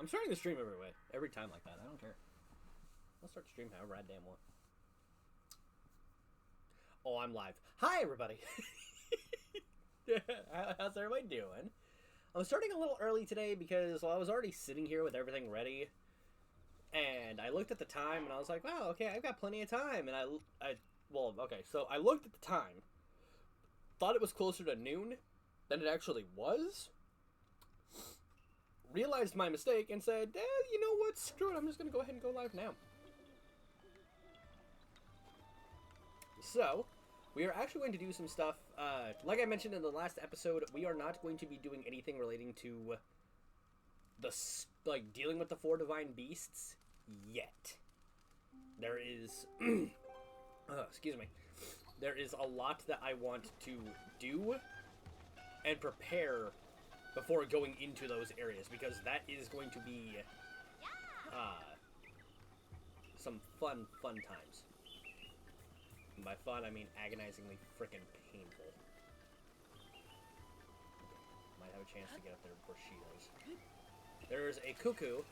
I'm starting the stream every time like that. I don't care. I'll start the stream however I damn want. Oh, I'm live. Hi, everybody. How's everybody doing? I'm starting a little early today because I was already sitting here with everything ready, and I looked at the time and I was like, "Wow, okay, I've got plenty of time." And so I looked at the time, thought it was closer to noon than it actually was. Realized my mistake and said, you know what, screw it, I'm just going to go ahead and go live now. So, we are actually going to do some stuff, like I mentioned in the last episode, we are not going to be doing anything relating to dealing with the 4 divine beasts yet. There is, excuse me, there is a lot that I want to do and prepare before going into those areas, because that is going to be some fun times. And by fun, I mean agonizingly freaking painful. Might have a chance to get up there before she does. There's a cuckoo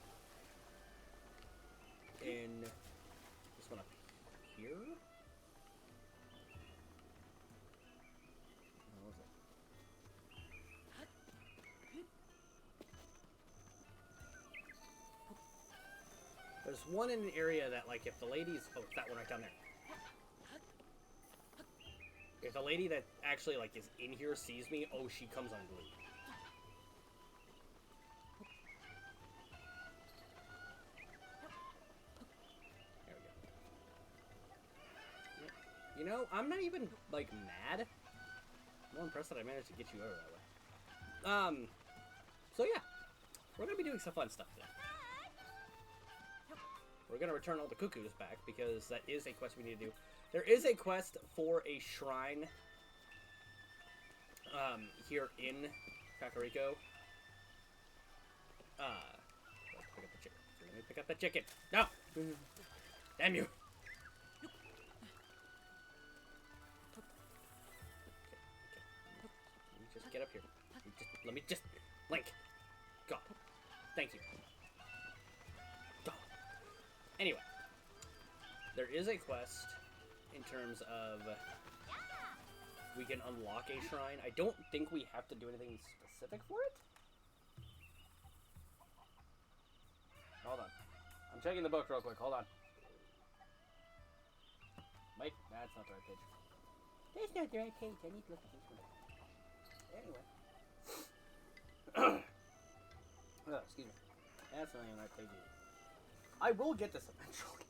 in this one up here. There's one in an area that, like, if the lady's... Oh, it's that one right down there. If the lady that actually, like, is in here sees me, oh, she comes unglued. There we go. You know, I'm not even, like, mad. I'm more impressed that I managed to get you over that way. So yeah. We're gonna be doing some fun stuff today. We're going to return all the cuckoos back, because that is a quest we need to do. There is a quest for a shrine here in Kakariko. Let's pick up the chicken. Let me pick up the chicken. No! Damn you! Okay. Let me just get up here. Let me just... Link! God. Thank you. Anyway, there is a quest in terms of we can unlock a shrine. I don't think we have to do anything specific for it. Hold on. I'm checking the book real quick. Hold on. Wait, that's not the right page. That's not the right page. I need to look at this one. Anyway. Oh, excuse me. That's not even the right page either. I will get this eventually.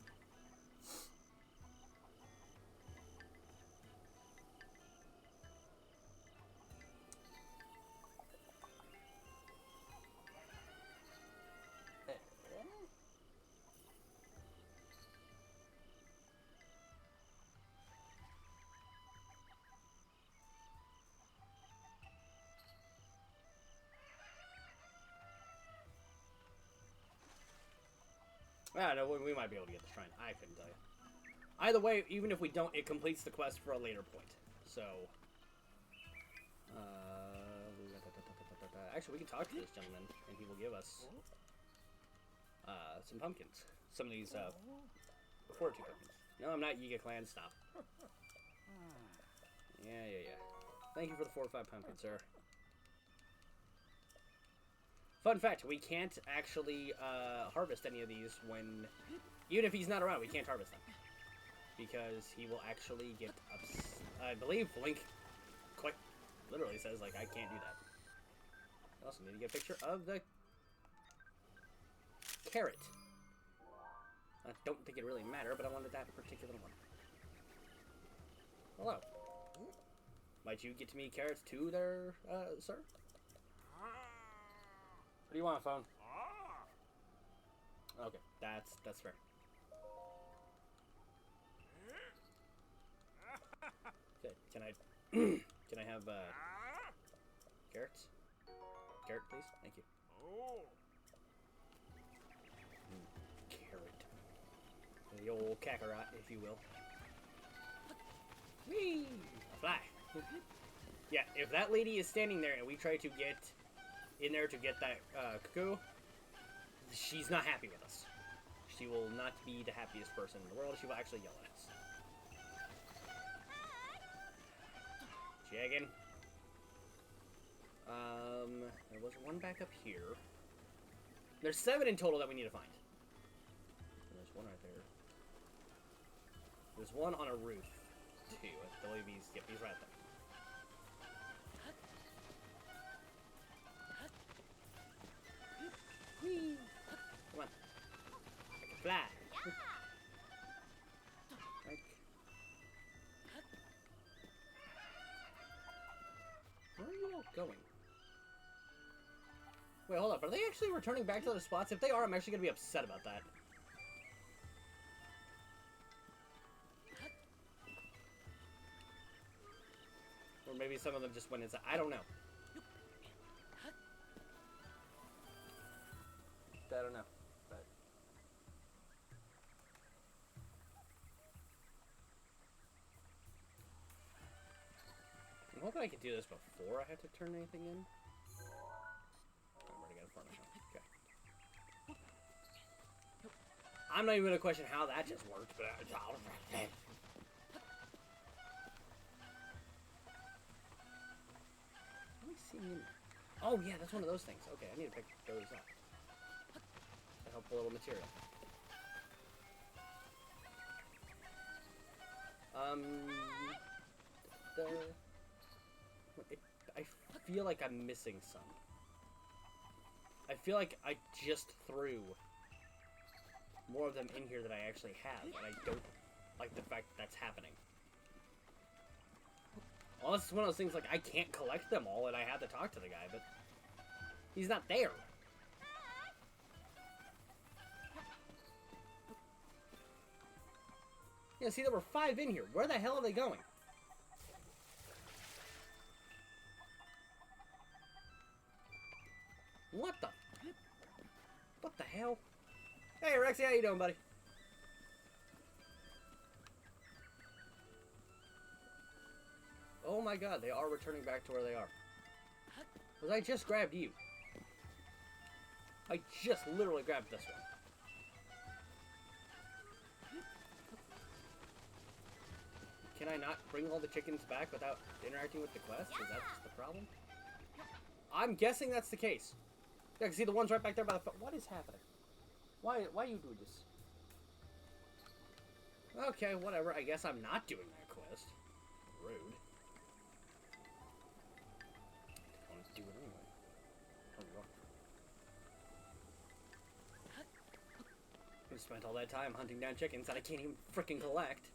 I don't know, we might be able to get the shrine. I couldn't tell you. Either way, even if we don't, it completes the quest for a later point. So, actually, we can talk to this gentleman, and he will give us some pumpkins. Some of these fortitude pumpkins. No, I'm not Yiga Clan. Stop. Yeah. Thank you for the 4 or 5 pumpkins, sir. Fun fact, we can't actually harvest any of these when... Even if he's not around, we can't harvest them. Because he will actually get upset. I believe Link quite literally says, like, I can't do that. I also need to get a picture of the carrot. I don't think it really mattered, but I wanted that particular one. Hello. Might you get to me carrots too there, sir? What do you want, phone? Okay, that's fair. Okay, can I can I have carrots? Carrot, please. Thank you. Carrot. The old Kakarot, if you will. Whee! A fly. Yeah, if that lady is standing there and we try to get in there to get that cuckoo, she's not happy with us. She will not be the happiest person in the world. She will actually yell at us. Chicken. There was one back up here. There's 7 in total that we need to find. And there's one right there. There's one on a roof, too. I believe he's, yep, he's right there. Whee! Come on. I can fly. Like. Where are you all going? Wait, hold up. Are they actually returning back to their spots? If they are, I'm actually going to be upset about that. Or maybe some of them just went inside. I don't know. I don't know. But I'm hoping I can do this before I have to turn anything in. I'm already got a front now. Okay. I'm not even going to question how that just worked, but oh yeah, that's one of those things. Okay, I need to pick those up. To help a little material. I feel like I'm missing some. I feel like I just threw more of them in here than I actually have, and I don't like the fact that that's happening. Well, it's one of those things like I can't collect them all, and I have to talk to the guy, but he's not there. Yeah, see, there were 5 in here. Where the hell are they going? What the? What the hell? Hey, Rexy, how you doing, buddy? Oh my god, they are returning back to where they are. Because I just grabbed you. I just literally grabbed this one. Can I not bring all the chickens back without interacting with the quest? Is that just the problem? I'm guessing that's the case. Yeah, I can see the ones right back there by the... What is happening? Why you do this? Okay, whatever. I guess I'm not doing that quest. Rude. I want to do it anyway. I spent all that time hunting down chickens that I can't even freaking collect.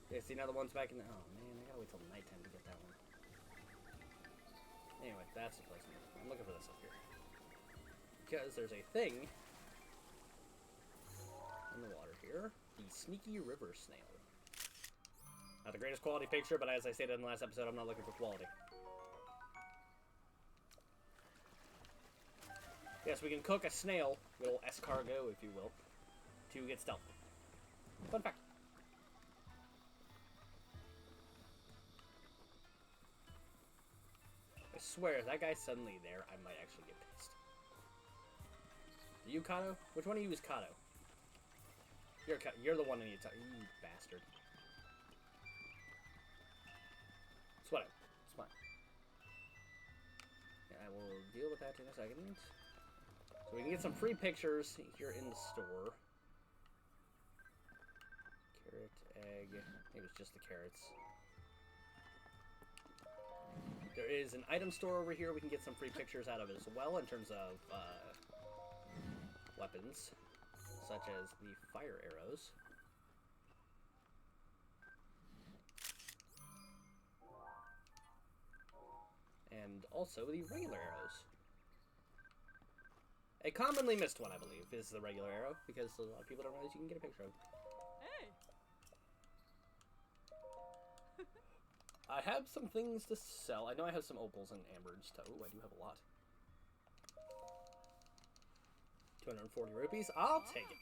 Yeah, see, now the one's back in the... Oh, man, I gotta wait till nighttime to get that one. Anyway, that's the place I'm looking for this up here. Because there's a thing in the water here. The Sneaky River Snail. Not the greatest quality picture, but as I stated in the last episode, I'm not looking for quality. Yes, we can cook a snail, little escargot, if you will, to get stealth. Fun fact. I swear, if that guy's suddenly there, I might actually get pissed. Are you Kato? Which one of you is Kato? You're the one I need to talk. You bastard. It's whatever. It's fine. Yeah, I will deal with that in a second. So we can get some free pictures here in the store. Carrot, egg. Maybe it's just the carrots. There is an item store over here we can get some free pictures out of as well in terms of weapons, such as the fire arrows. And also the regular arrows. A commonly missed one, I believe, is the regular arrow, because a lot of people don't realize you can get a picture of. Hey! I have some things to sell. I know I have some opals and ambers too. Ooh, I do have a lot. 240 rupees. I'll take it.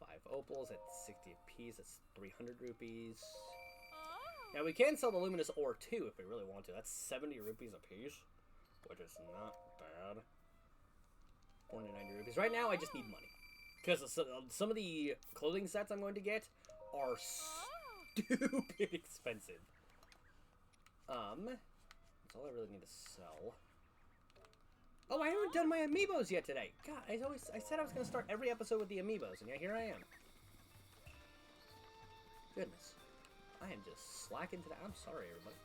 5 opals at 60 apiece. That's 300 rupees. Now we can sell the luminous ore too if we really want to. That's 70 rupees a piece. which is not bad. 49 rupees. Right now, I just need money. Because some of the clothing sets I'm going to get are stupid expensive. That's all I really need to sell. Oh, I haven't done my amiibos yet today. God, I said I was going to start every episode with the amiibos, and yet here I am. Goodness. I am just slacking today. I'm sorry, everybody.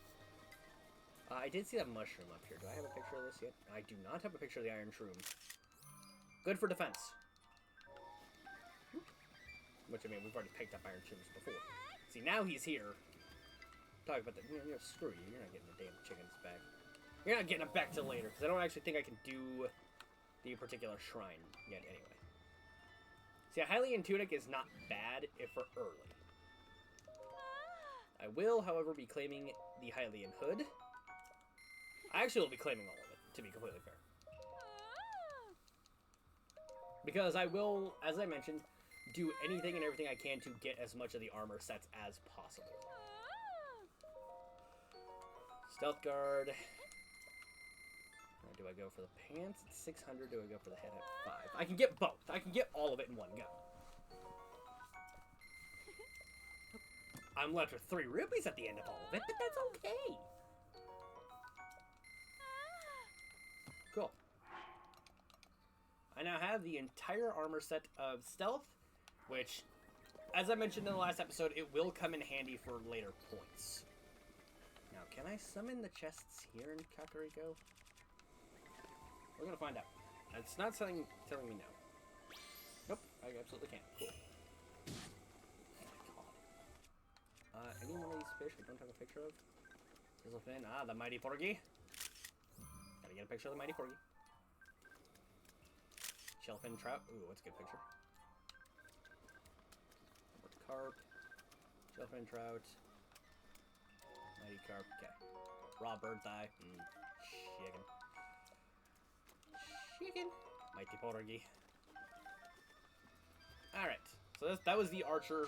I did see that mushroom up here. Do I have a picture of this yet? I do not have a picture of the iron shroom. Good for defense. Which, I mean, we've already picked up iron shrooms before. See, now he's here. Talk about that. Screw you. You're not getting the damn chickens back. You're not getting them back till later, because I don't actually think I can do the particular shrine yet anyway. See, a Hylian tunic is not bad if we're early. I will, however, be claiming the Hylian hood. I actually will be claiming all of it, to be completely fair. Because I will, as I mentioned, do anything and everything I can to get as much of the armor sets as possible. Stealth guard. Do I go for the pants at 600? Do I go for the head at 5? I can get both. I can get all of it in one go. I'm left with 3 rupees at the end of all of it, but that's okay. Cool. I now have the entire armor set of stealth, which, as I mentioned in the last episode, it will come in handy for later points. Now, can I summon the chests here in Kakariko? We're gonna find out. It's not telling me no. Nope, I absolutely can't. Cool. Oh my god. Any one of these fish I don't have a picture of? Sizzlefin. Ah, the mighty porgy. Gotta get a picture of the mighty porgy. Shellfin trout. Ooh, what's a good picture? Carp. Shellfin trout. Mighty carp. Okay. Raw bird's eye. Chicken. Chicken. Mighty porgy. Alright. So that was the Archer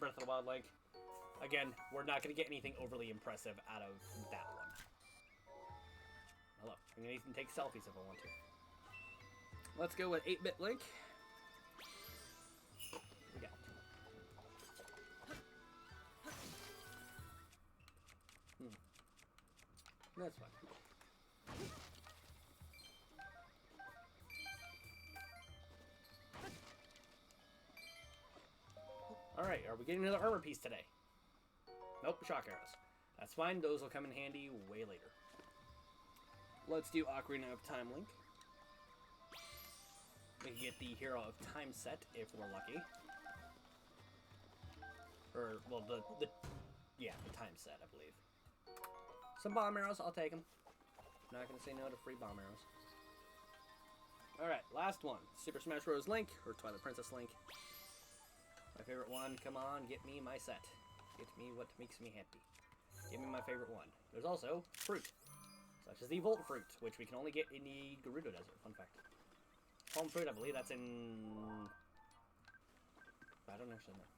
Breath of the Wild Link. Again, we're not going to get anything overly impressive out of that one. Now look, I'm going to even take selfies if I want to. Let's go with 8-bit Link. What we got? That's fine. Alright, are we getting another armor piece today? Nope, shock arrows. That's fine, those will come in handy way later. Let's do Ocarina of Time Link. We can get the Hero of Time set if we're lucky. Or, well, the time set, I believe. Some bomb arrows, I'll take them. Not gonna say no to free bomb arrows. Alright, last one. Super Smash Bros. Link, or Twilight Princess Link. My favorite one, come on, get me my set. Get me what makes me happy. Give me my favorite one. There's also fruit, such as the Volt Fruit, which we can only get in the Gerudo Desert, fun fact. Palm Fruit, I believe that's in... I don't actually know.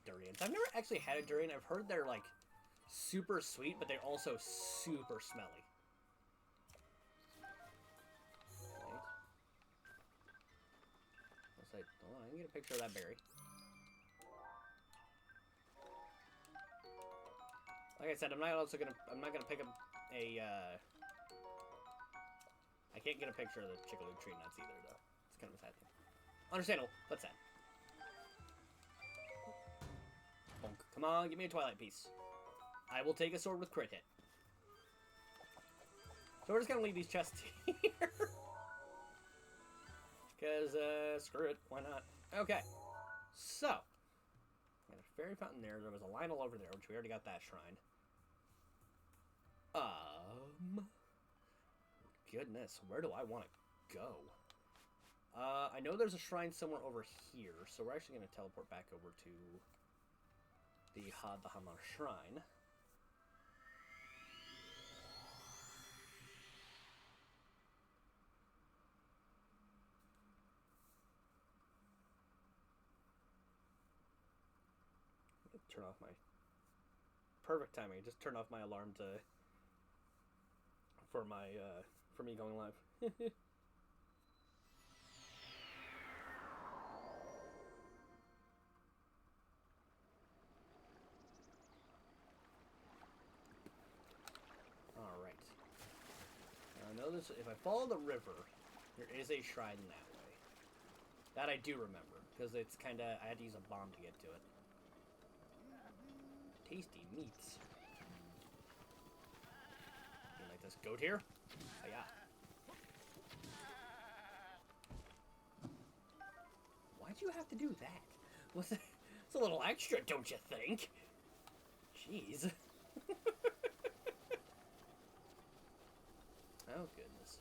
Durians. I've never actually had a durian. I've heard they're, like, super sweet, but they're also super smelly. Hold on, I can get a picture of that berry. Like I said, I'm not gonna pick up a, I can't get a picture of the Chickaloo tree nuts either, though. It's kind of a sad thing. Understandable, but sad. Bonk. Come on, give me a Twilight piece. I will take a sword with crit hit. So we're just gonna leave these chests here. Because, screw it, why not? Okay, so, got a fairy fountain there. There was a Lionel over there, which we already got that shrine. Goodness, where do I want to go? I know there's a shrine somewhere over here, so we're actually going to teleport back over to the Hadahama Shrine. Turn off my... Perfect timing. Just turn off my alarm to for my for me going live. All right. Now notice if I follow the river, there is a shrine that way. That I do remember because it's kind of I had to use a bomb to get to it. Tasty meats. You like this goat here? Oh, yeah. Why'd you have to do that? It's a little extra, don't you think? Jeez. Oh, goodness.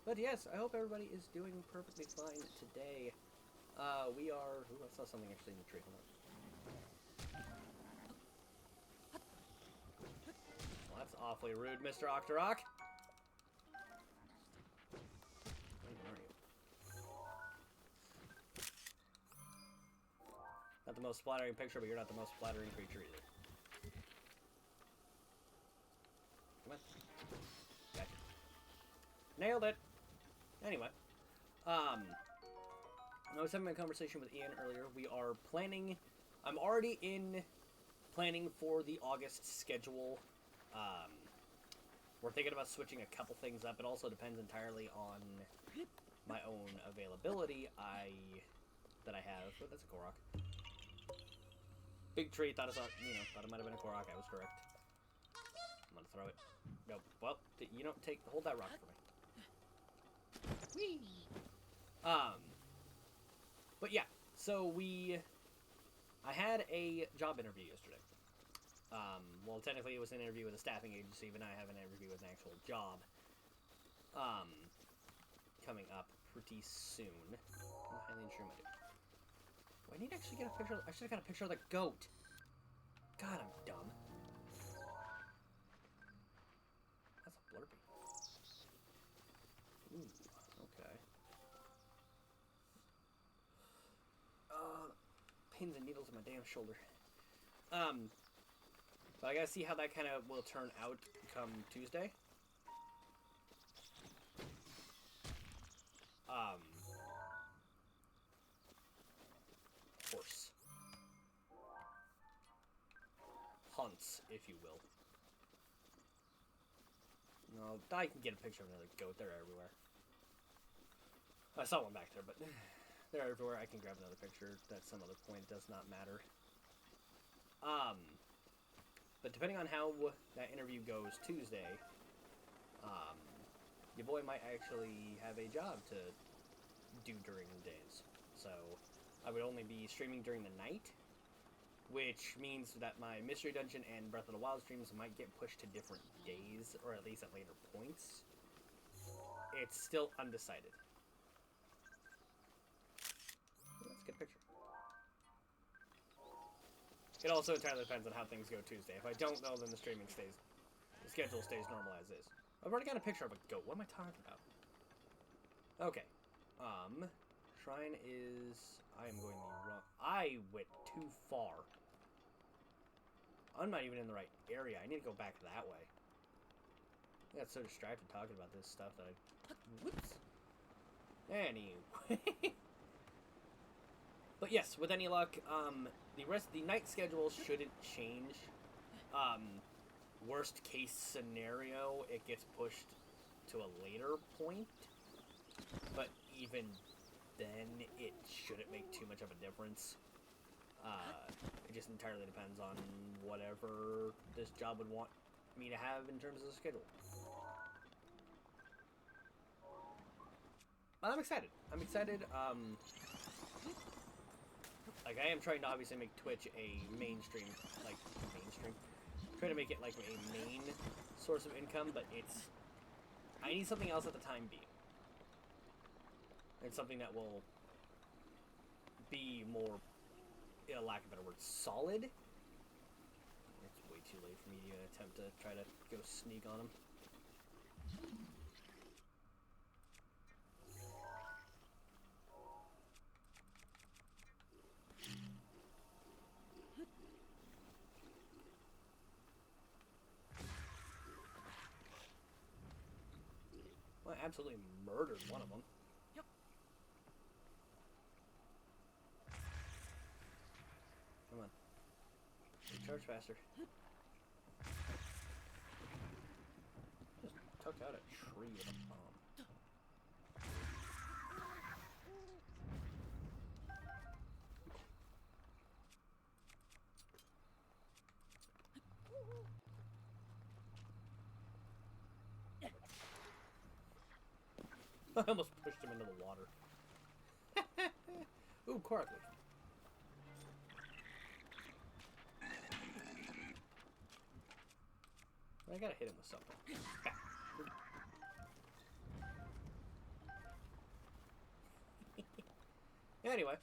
But yes, I hope everybody is doing perfectly fine today. We are... Ooh, I saw something actually in the tree. Hold on. Well, that's awfully rude, Mr. Octorok. Where even are you? Not the most flattering picture, but you're not the most flattering creature either. Come on. Gotcha. Nailed it! Anyway. I was having a conversation with Ian earlier. We are planning... I'm already in planning for the August schedule. We're thinking about switching a couple things up. It also depends entirely on my own availability that I have. Oh, that's a Korok. Big tree. Thought it might have been a Korok. I was correct. I'm gonna throw it. Nope. Well, you don't take... Hold that rock for me. Whee! But yeah, so I had a job interview yesterday. Well, technically it was an interview with a staffing agency, but now I have an interview with an actual job. Coming up pretty soon. I'm highly unsure I do. I need to actually get a picture. I should have got a picture of the goat. God, I'm dumb. That's a Blurpee. Ooh, okay. Pins and needles in my damn shoulder. But I gotta see how that kind of will turn out come Tuesday. Horse. Hunts, if you will. No, I can get a picture of another goat. They're everywhere. I saw one back there, but they're everywhere. I can grab another picture at some other point. Does not matter. But depending on how that interview goes Tuesday, your boy might actually have a job to do during the days. So I would only be streaming during the night, which means that my Mystery Dungeon and Breath of the Wild streams might get pushed to different days, or at least at later points. It's still undecided. That's a good picture. It also entirely depends on how things go Tuesday. If I don't know, then the schedule stays normal as is. I've already got a picture of a goat. What am I talking about? Okay. Shrine is... I am going the wrong... I went too far. I'm not even in the right area. I need to go back that way. I got so distracted talking about this stuff that I... Whoops. Anyway. But yes, with any luck, the night schedule shouldn't change. Worst case scenario, it gets pushed to a later point. But even then, it shouldn't make too much of a difference. It just entirely depends on whatever this job would want me to have in terms of the schedule. But I'm excited. Like, I am trying to obviously make Twitch a mainstream. Try to make it, like, a main source of income, but I need something else at the time being. And something that will be more, in a lack of a better word, solid. It's way too late for me to even attempt to try to go sneak on him. absolutely murdered one of them. Yep. Come on. Recharge faster. Just took out a tree with a bomb. I almost pushed him into the water. Ooh, coracle. I gotta hit him with something. Anyway,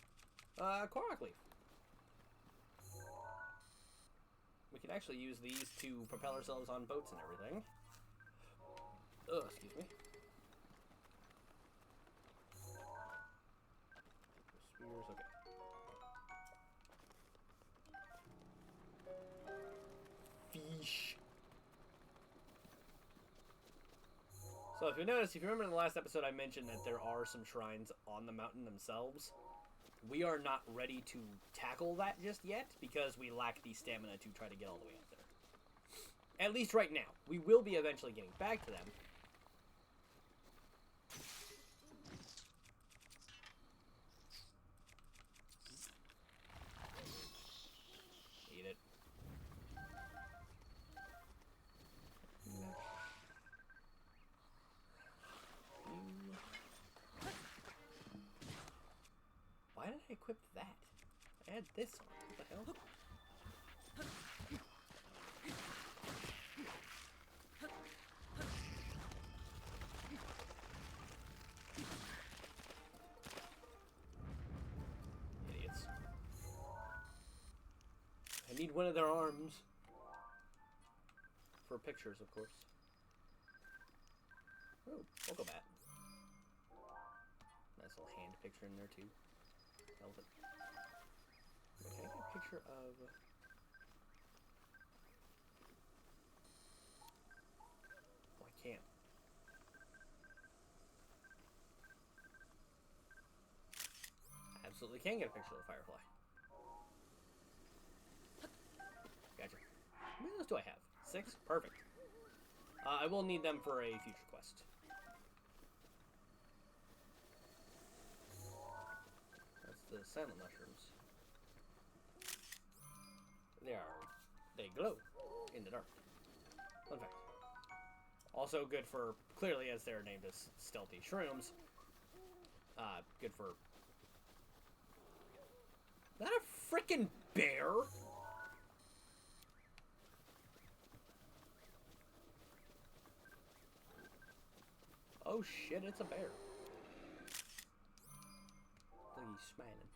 Korok leaf. We can actually use these to propel ourselves on boats and everything. Ugh, excuse me. Spears, okay. Fish. So if you notice, if you remember in the last episode, I mentioned that there are some shrines on the mountain themselves. We are not ready to tackle that just yet because we lack the stamina to try to get all the way up there. At least right now. We will be eventually getting back to them. Eat it. Why did I equip that? I had this on. What the hell? Idiots. I need one of their arms. For pictures, of course. Oh, Pogo Bat. Nice little hand picture in there, too. Elephant. Can I get a picture of... Oh, I can't. Absolutely can get a picture of the firefly. Gotcha. How many of those do I have? 6? Perfect. I will need them for a future quest. That's the silent mushrooms. They glow in the dark. Fun fact. Also good for, clearly as they're named as stealthy shrooms, good for... Is that a frickin' bear? Oh shit, it's a bear. Look, he's smiling.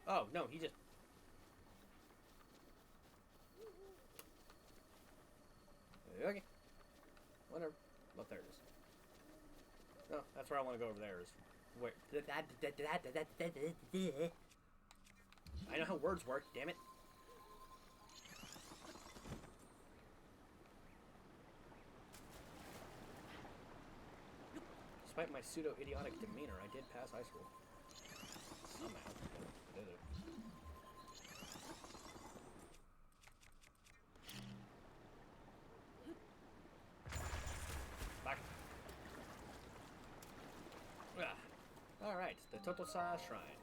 Oh, no, he just... Okay. Whatever. Oh, there it is. No, that's where I want to go over there is... Where... I know how words work, damn it. Despite my pseudo-idiotic demeanor, I did pass high school. Somehow. Did it. Back. Alright, the Totosa Shrine.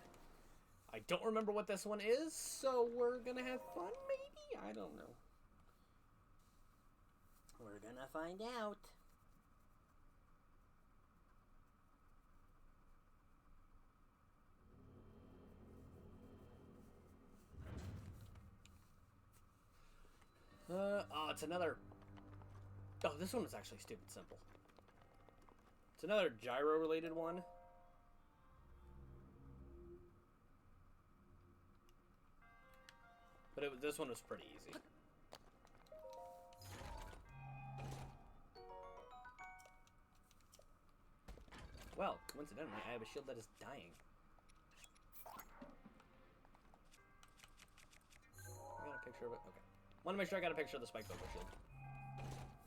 I don't remember what this one is, so we're gonna have fun, maybe? I don't know. We're gonna find out. Oh, it's another... Oh, this one was actually stupid simple. It's another gyro-related one. But this one was pretty easy. Well, coincidentally, I have a shield that is dying. I got a picture of it? Okay. Want to make sure I got a picture of the spike Bobo shield.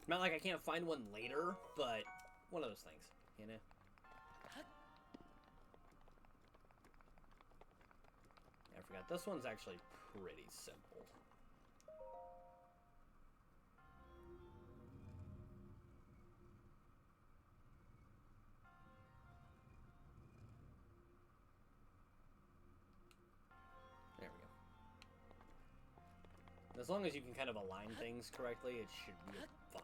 Not like I can't find one later, but one of those things, you know? I forgot. This one's actually pretty simple. There we go. As long as you can kind of align things correctly, it should be fine.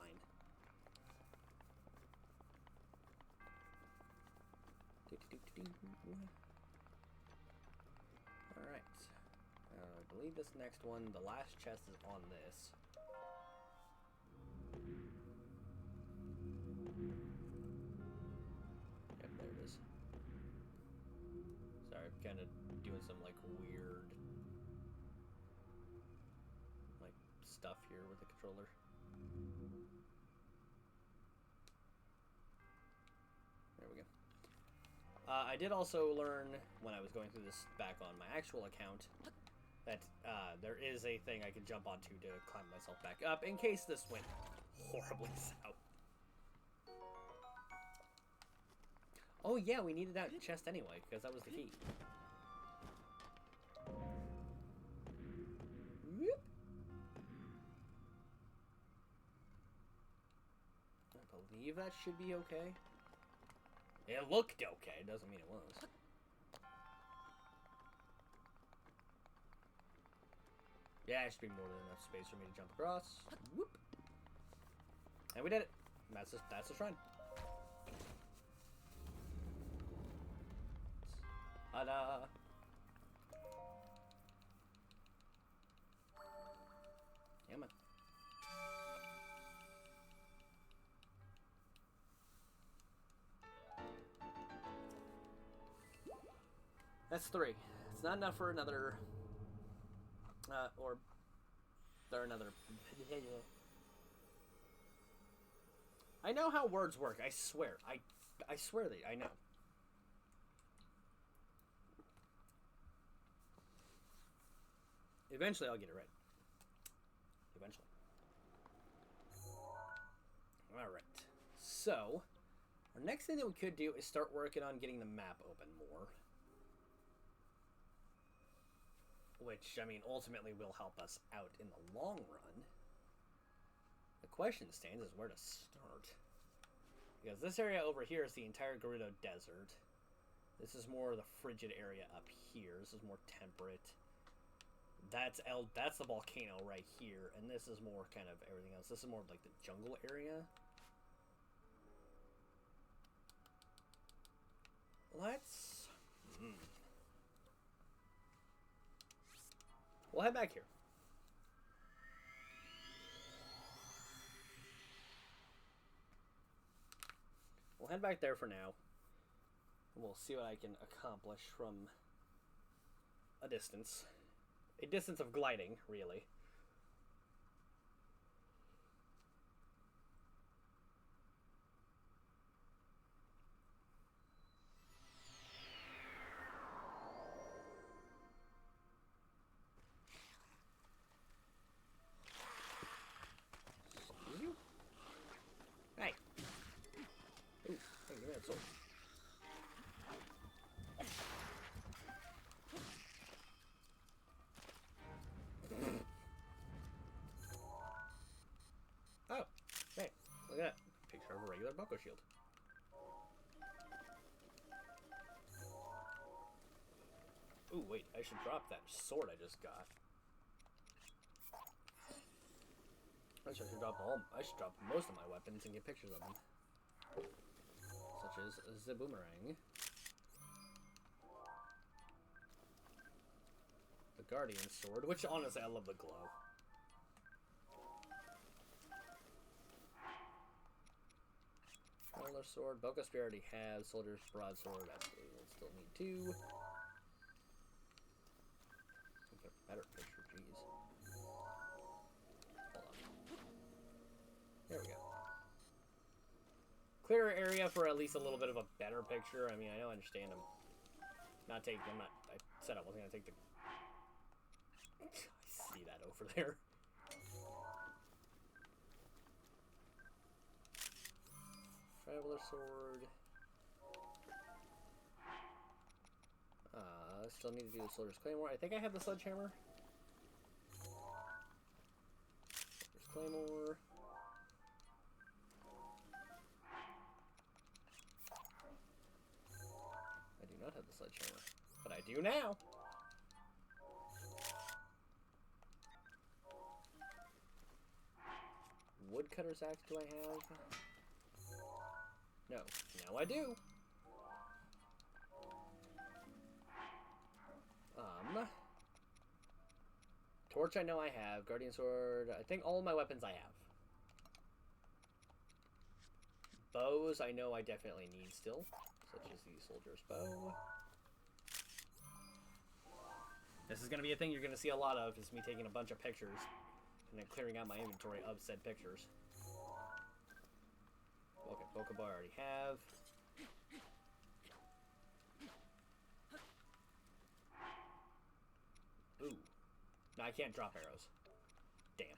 Alright. I believe this next one, the last chest is on this. Yep, there it is. Sorry, I'm kind of doing some, like, weird, like, stuff here with the controller. There we go. I did also learn, when I was going through this back on my actual account, that there is a thing I can jump onto to climb myself back up, in case this went horribly south. Oh yeah, we needed that chest anyway, because that was the key. Whoop. I believe that should be okay. It looked okay, doesn't mean it was. Yeah, it should be more than enough space for me to jump across. Whoop. And we did it. That's the shrine. Ta-da! Yeah, man. That's 3. It's not enough for another... or another... I know how words work, I swear. I swear that I know. Eventually I'll get it right. Eventually. Alright. So, our next thing that we could do is start working on getting the map open more. Which, I mean, ultimately will help us out in the long run. The question stands is where to start. Because this area over here is the entire Gerudo Desert. This is more the frigid area up here. This is more temperate. That's the volcano right here. And this is more kind of everything else. This is more like the jungle area. Let's... We'll head back here. We'll head back there for now. We'll see what I can accomplish from a distance. A distance of gliding, really. Oh, hey, look at that. Picture of a regular Bucko shield. Ooh, wait, I should drop that sword I just got. I should drop most of my weapons and get pictures of them. Such as the boomerang. The Guardian sword, which honestly I love the glow. Solar sword, Boko Spear already have, Soldier's broadsword, absolutely, we'll still need 2. Get a better picture, jeez. Hold on. There we go. Clearer area for at least a little bit of a better picture. I mean, I don't understand them. I said I wasn't gonna take the... I see that over there. Traveler sword. Still need to do the Soldier's Claymore. I think I have the sledgehammer. Soldier's Claymore. I do not have the sledgehammer, but I do now. Woodcutter's axe do I have? No. Now I do. Torch I know I have. Guardian sword. I think all of my weapons I have. Bows I know I definitely need still. Such as the soldier's bow. This is going to be a thing you're going to see a lot of, is me taking a bunch of pictures and then clearing out my inventory of said pictures. Okay, Pokeball I already have. Ooh. No, I can't drop arrows. Damn.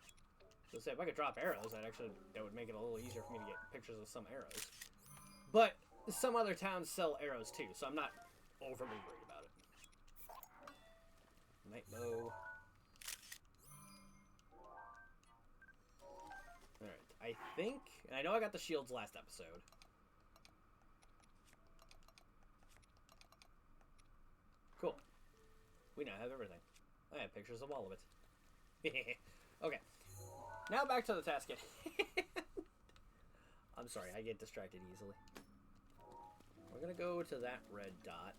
So say if I could drop arrows, that would make it a little easier for me to get pictures of some arrows. But some other towns sell arrows too, so I'm not overly worried about it. Night bow. Alright, I think, and I know I got the shields last episode. Cool. We now have everything. I have pictures of all of it. Okay. Now back to the task at hand. I'm sorry, I get distracted easily. We're gonna go to that red dot.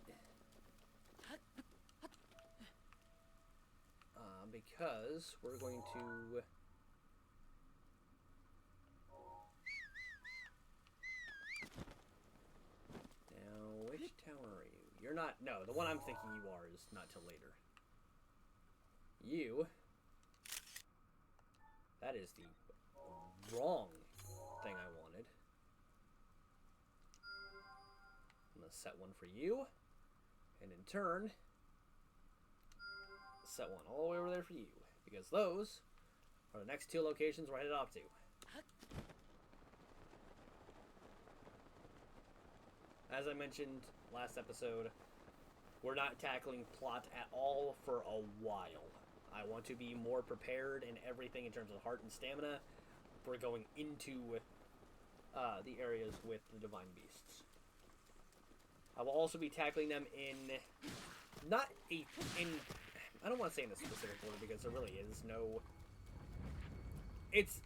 Because we're going to... Now, which tower are you? You're not... No, the one I'm thinking you are is not till later. You... That is the wrong thing I wanted. I'm going to set one for you. And in turn, set one all the way over there for you. Because those are the next two locations we're headed off to. As I mentioned last episode, we're not tackling plot at all for a while. I want to be more prepared in everything in terms of heart and stamina for going into the areas with the Divine Beasts. I will also be tackling them in... I don't want to say in a specific order because there really is no...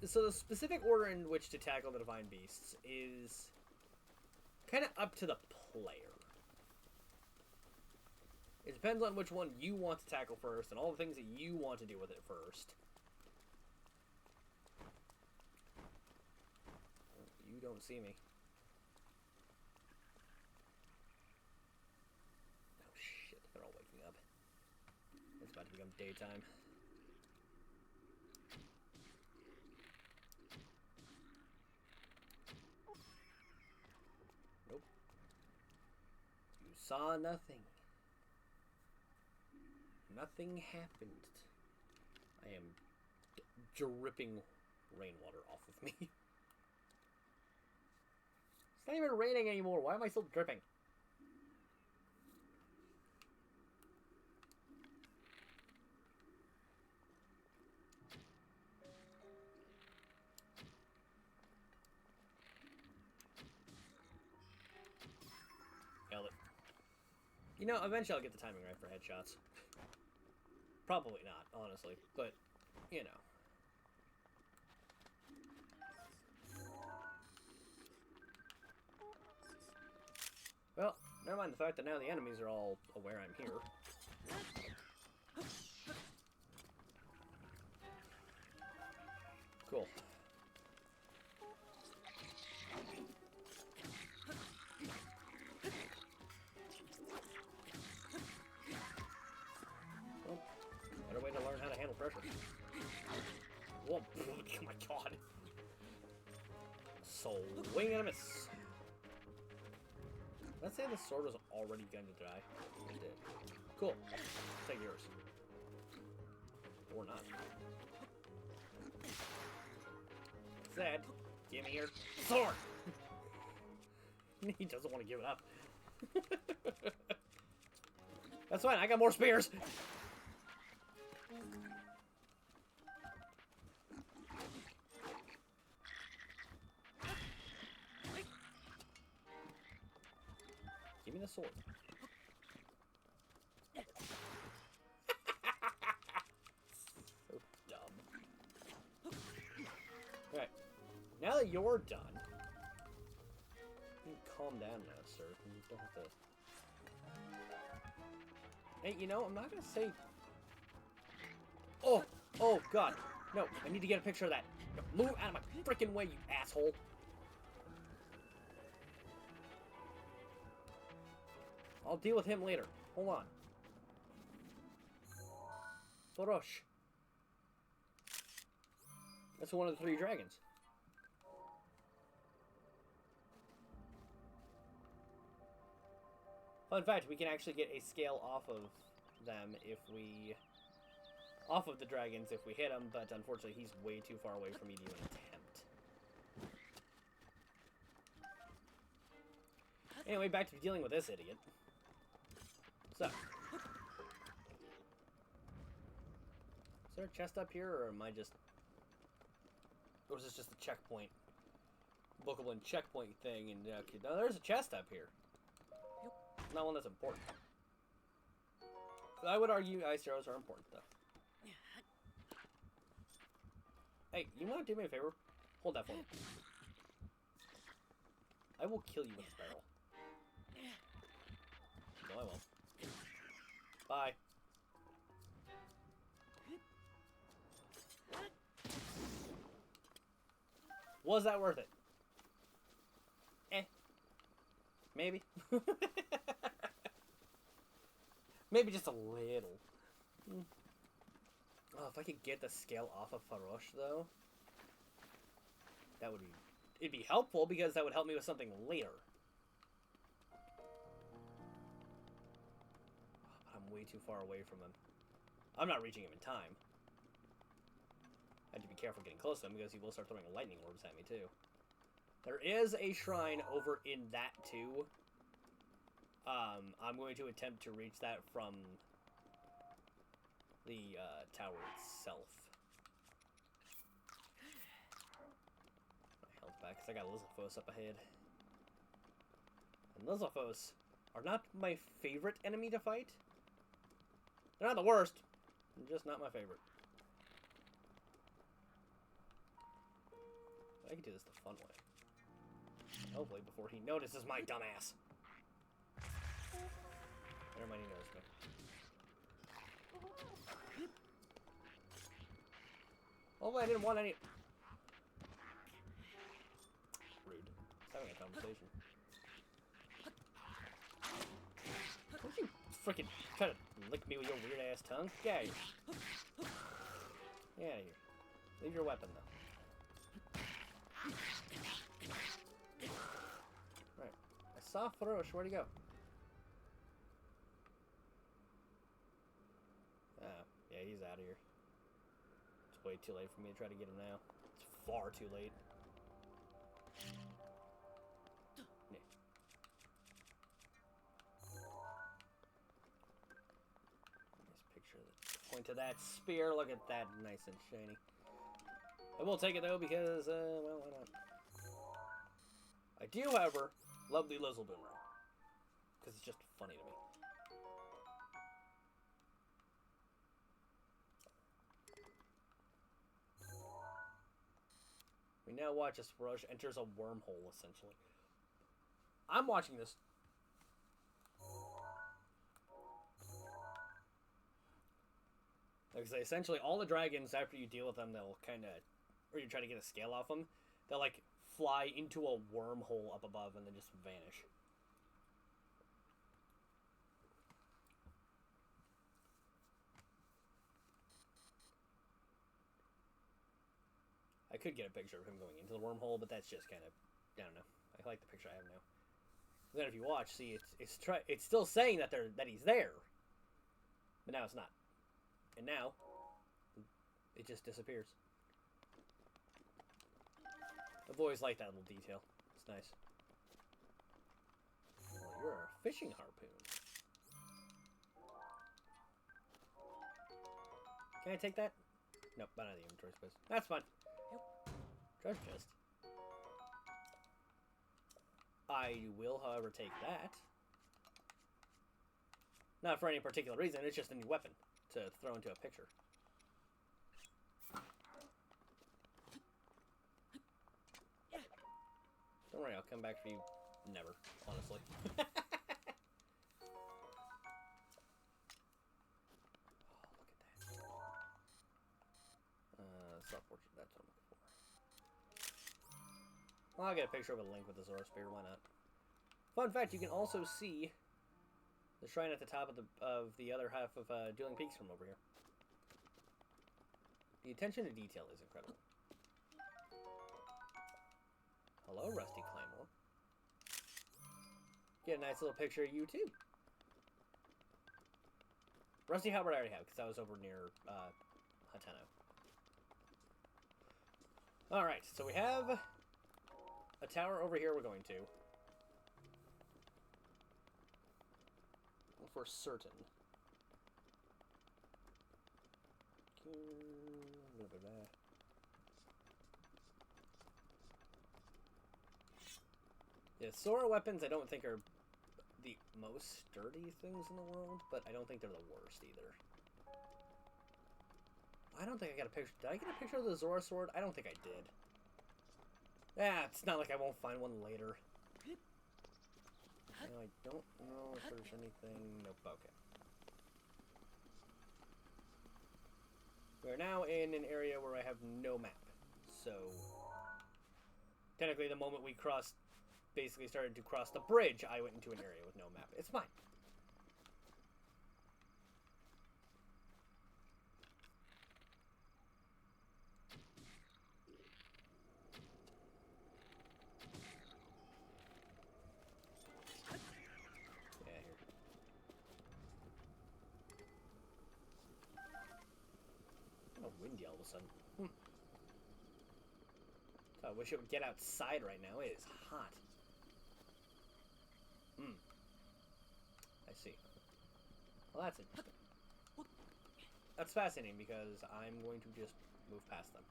So the specific order in which to tackle the Divine Beasts is kind of up to the player. It depends on which one you want to tackle first and all the things that you want to do with it first. You don't see me. Oh shit, they're all waking up. It's about to become daytime. Nope. You saw nothing. Nothing happened. I am dripping rainwater off of me. It's not even raining anymore. Why am I still dripping? Nailed it. You know, eventually I'll get the timing right for headshots. Probably not, honestly, but, you know. Well, never mind the fact that now the enemies are all aware I'm here. Cool. Better way to learn how to handle pressure. Whoa, oh my god. Swing and a miss. Let's say the sword was already gonna die. It did. Cool. Take yours. Or not. Zed, give me your sword! He doesn't want to give it up. That's fine, I got more spears! Give me the sword. So dumb. Alright. Now that you're done, you can calm down now, sir. You don't have to... Hey, you know, I'm not gonna say... Oh! Oh, God. No, I need to get a picture of that. No, move out of my freaking way, you asshole. I'll deal with him later. Hold on. Farosh. That's one of the 3 dragons. Fun fact, we can actually get a scale off of them if we... Off of the dragons if we hit him, but unfortunately he's way too far away for me to even attempt. Anyway, back to dealing with this idiot. So. Is there a chest up here, or am I just... Or is this just a checkpoint? Bookable and checkpoint thing, and... Okay, no, there's a chest up here. Not one that's important. I would argue ice arrows are important, though. Hey, you want to do me a favor? Hold that for me. I will kill you with this barrel. No, I won't. Bye. Was that worth it? Eh. Maybe. Maybe just a little. Oh, if I could get the scale off of Farosh, though, that would be... It'd be helpful, because that would help me with something later. But I'm way too far away from him. I'm not reaching him in time. I have to be careful getting close to him, because he will start throwing lightning orbs at me, too. There is a shrine over in that, too. I'm going to attempt to reach that from the tower itself. My health back, because I got Lizalfos up ahead. And Lizalfos are not my favorite enemy to fight. They're not the worst. They're just not my favorite. I can do this the fun way. Hopefully before he notices my dumbass. Never mind, he noticed me. Hopefully I didn't want any... Rude. Just having a conversation. Don't you freaking try to lick me with your weird ass tongue? Get out of here. Get out of here. Leave your weapon though. Right. I saw Farosh. Where'd he go? Oh, yeah, he's out of here. It's way too late for me to try to get him now. It's far too late. Yeah. Nice picture of the point of that spear. Look at that, nice and shiny. I will take it though because, well, why not? I do, however, love the Lizzle Boomerang because it's just funny to me. We now watch as Farosh enters a wormhole, essentially. I'm watching this. Like I say, essentially, all the dragons, after you deal with them, they'll kind of... Or you try to get a scale off them, they'll, like, fly into a wormhole up above and then just vanish. I could get a picture of him going into the wormhole, but that's just kind of... I don't know. I like the picture I have now. Then if you watch, see, it's still saying that he's there. But now it's not. And now, it just disappears. I've always liked that little detail. It's nice. You're a fishing harpoon. Can I take that? Nope, not out of the inventory space. That's fine. Treasure chest. I will, however, take that. Not for any particular reason, it's just a new weapon to throw into a picture. Don't worry, I'll come back for you never, honestly. Oh, look at that. Stop portrait, that's what I'm looking for. Well, I'll get a picture of a Link with the Zora Spear, why not? Fun fact, you can also see the shrine at the top of the other half of Dueling Peaks from over here. The attention to detail is incredible. Hello, Rusty Claymore. Get a nice little picture of you, too. Rusty Halberd I already have, because I was over near Hateno. Alright, so we have a tower over here we're going to. For certain. Yeah, Sora weapons I don't think are the most sturdy things in the world, but I don't think they're the worst either. I don't think I got a picture. Did I get a picture of the Zora sword? I don't think I did. Yeah, it's not like I won't find one later. No, I don't know if there's anything. Nope, okay. We're now in an area where I have no map. So, technically the moment we basically started to cross the bridge, I went into an area with no map. It's fine. Windy all of a sudden. I wish it would get outside right now. It is hot. I see. Well, that's interesting. That's fascinating because I'm going to just move past them.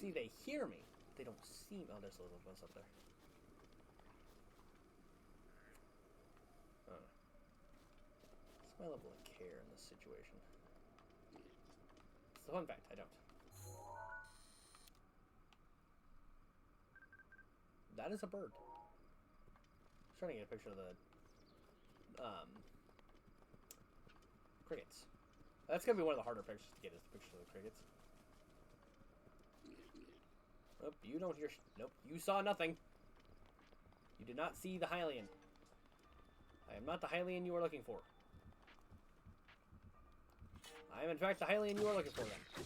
See, they hear me. They don't see me. Oh, there's a little bus up there. What's my level of care in this situation? It's a fun fact, I don't. That is a bird. I was trying to get a picture of the crickets. That's gonna be one of the harder pictures to get, is the picture of the crickets. Nope, you don't hear. Nope, you saw nothing. You did not see the Hylian. I am not the Hylian you are looking for. I am, in fact, the Hylian you are looking for, then.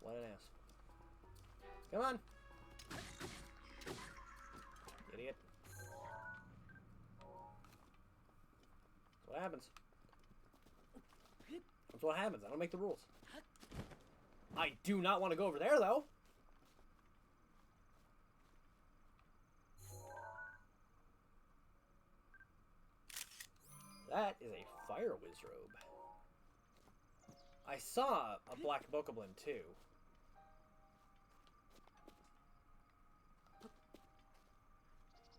What an ass. Come on! Idiot. That's what happens. That's what happens. I don't make the rules. I do not want to go over there, though. That is a Fire Whiz robe. I saw a black bokoblin too.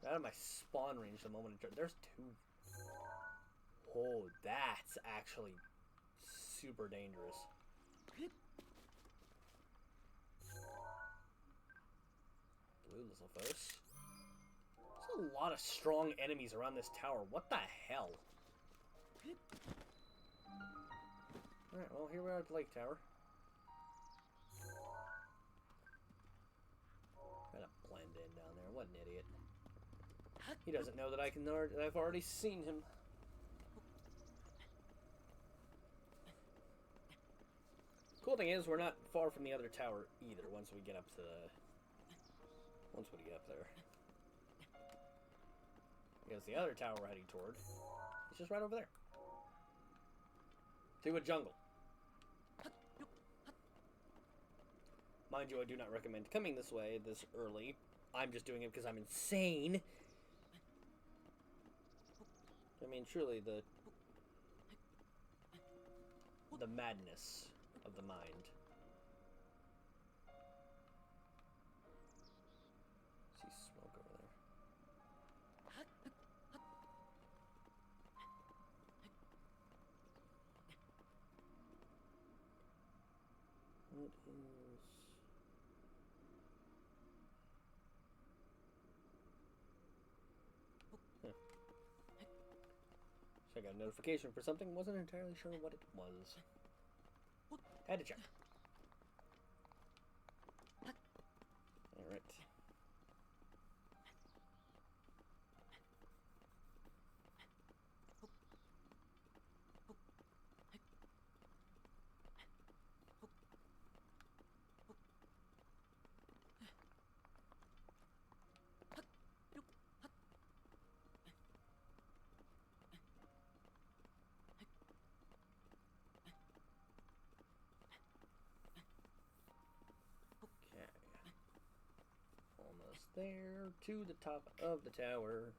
Out of my spawn range the moment there's two. Oh, that's actually super dangerous. Blue Lithos. There's a lot of strong enemies around this tower. What the hell? Alright, well, here we are at the lake tower. Trying to blend in down there. What an idiot. He doesn't know that I've already seen him. Cool thing is, we're not far from the other tower either. Once we get up there, because the other tower we're heading toward is just right over there. To a jungle. Mind you, I do not recommend coming this way this early. I'm just doing it because I'm insane. I mean, truly, the madness of the mind. See smoke over there. What is... Huh. So I got a notification for something, wasn't entirely sure what it was. Had to check. Alright. There to the top of the tower.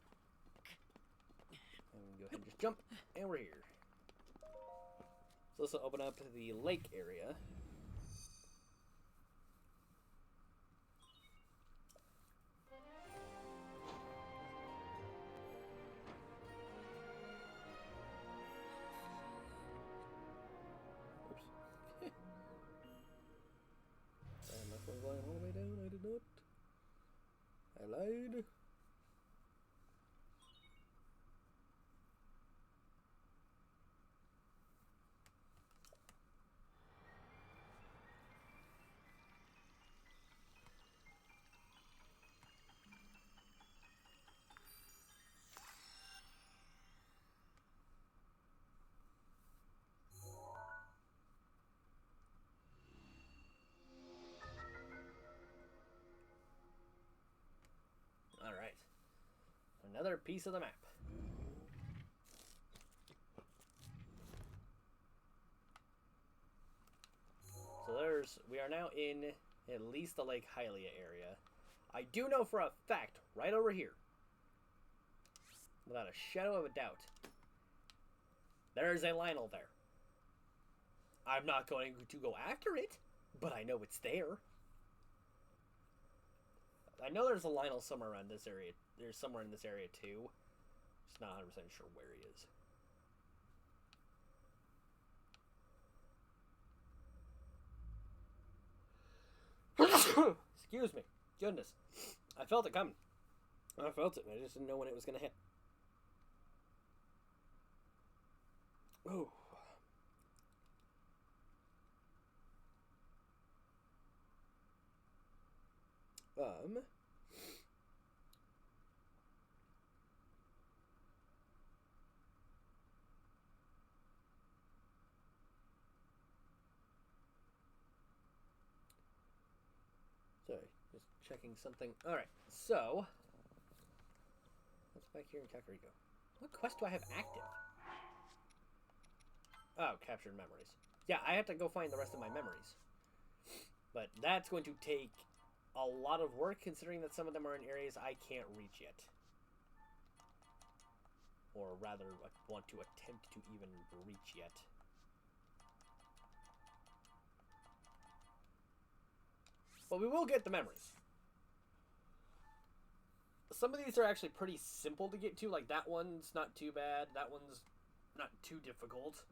And go ahead and just jump, and we're here. So this will open up the lake area. Oops. And my phone going all the way down. I did not. I lied. Alright. Another piece of the map. So we are now in at least the Lake Hylia area. I do know for a fact, right over here, without a shadow of a doubt, there's a Lionel there. I'm not going to go after it, but I know it's there. I know there's a Lionel somewhere around this area. There's somewhere in this area too. Just not 100% sure where he is. Excuse me. Goodness. I felt it coming. I felt it. I just didn't know when it was going to hit. Oh. Sorry, just checking something. Alright, so what's back here in Kakariko? What quest do I have active? Oh, captured memories. Yeah, I have to go find the rest of my memories. But that's going to take a lot of work, considering that some of them are in areas I can't reach yet. Or rather, I want to attempt to even reach yet. But we will get the memories. Some of these are actually pretty simple to get to. Like, that one's not too bad. That one's not too difficult.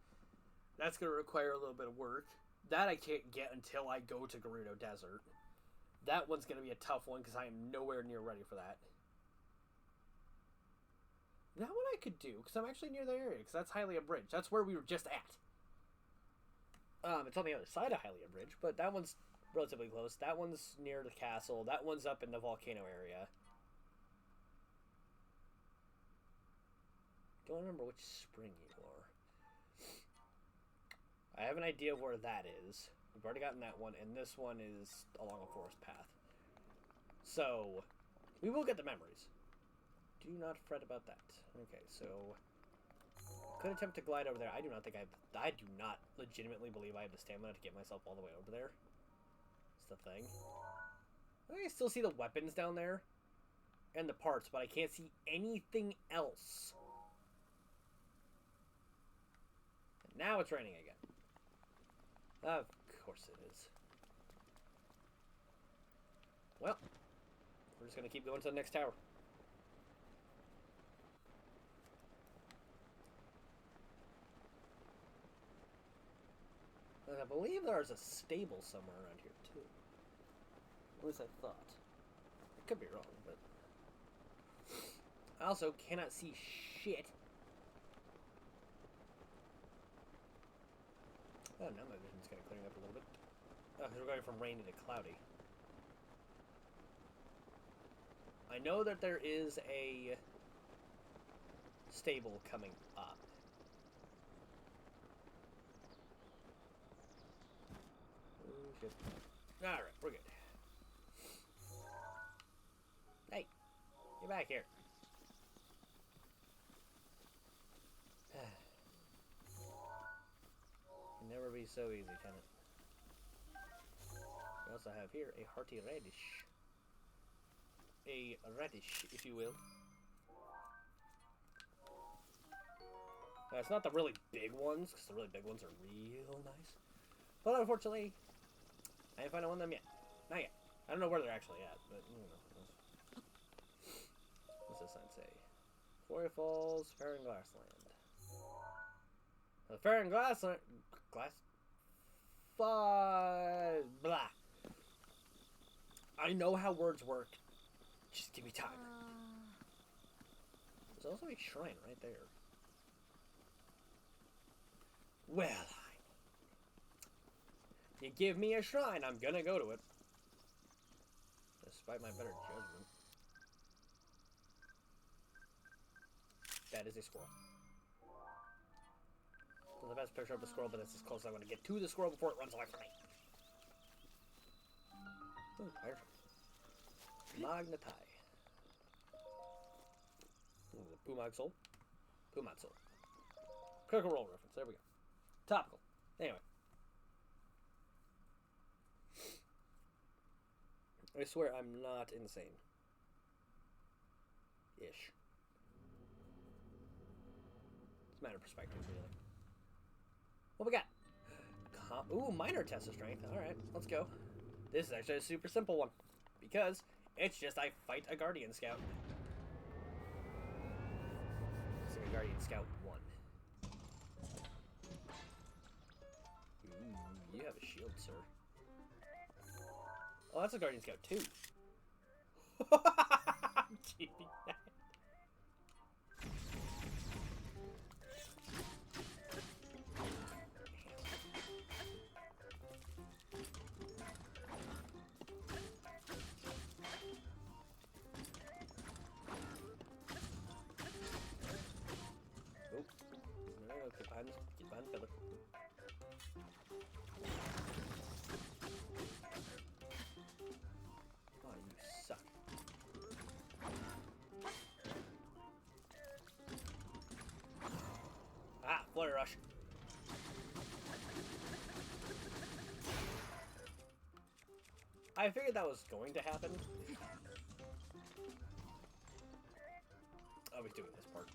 That's going to require a little bit of work. That I can't get until I go to Gerudo Desert. That one's going to be a tough one because I am nowhere near ready for that. That one I could do because I'm actually near the area, because that's Hylia Bridge. That's where we were just at. It's on the other side of Hylia Bridge, but that one's relatively close. That one's near the castle. That one's up in the volcano area. Don't remember which spring you are. I have an idea of where that is. We've already gotten that one, and this one is along a forest path. So, we will get the memories. Do not fret about that. Okay, so could attempt to glide over there. I do not think I do not legitimately believe I have the stamina to get myself all the way over there. That's the thing. I can still see the weapons down there. And the parts, but I can't see anything else. And now it's raining again. Of course it is. Well, we're just going to keep going to the next tower. And I believe there's a stable somewhere around here, too. At least I thought. I could be wrong, but... I also cannot see shit. Oh, now my vision's kind of clearing up a little bit. Oh, because we're going from rainy to cloudy. I know that there is a stable coming up. Oh, shit. Alright, we're good. Hey, get back here. Can never be so easy, can it? We also have here a hearty radish. A radish, if you will. It's not the really big ones, because the really big ones are real nice. But unfortunately, I ain't found one of them yet. Not yet. I don't know where they're actually at, but you know. What's this sign say? Florida Falls, Fair and Glassland. The Fair and Glassland... Blah. I know how words work. Just give me time. There's also a shrine right there. Well, you give me a shrine, I'm gonna go to it. Despite my better judgment. That is a squirrel. It's the best picture of a squirrel, but that's as close as I want to get to the squirrel before it runs away from me. Ooh, fire. Magnetai. Ooh, the Pumag Soul. Pumag Soul. Critical Role reference. There we go. Topical. Anyway. I swear I'm not insane. Ish. It's a matter of perspective, really. What we got? Ooh, minor test of strength. Alright, let's go. This is actually a super simple one. Because it's just I fight a Guardian Scout. It's a Guardian Scout 1. Ooh, you have a shield, sir. Oh, that's a Guardian Scout 2. I'm keeping that. Get behind the pillar. Oh, you suck. Ah, Flurry Rush. I figured that was going to happen. I was doing this part.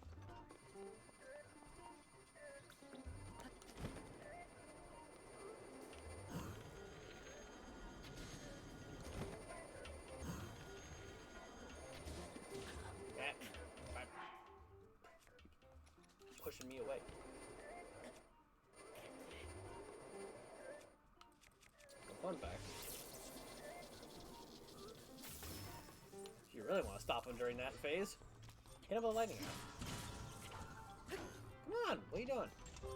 Pushing me away. A fun fact. If you really want to stop him during that phase, hit him with a lightning round. Come on, what are you doing?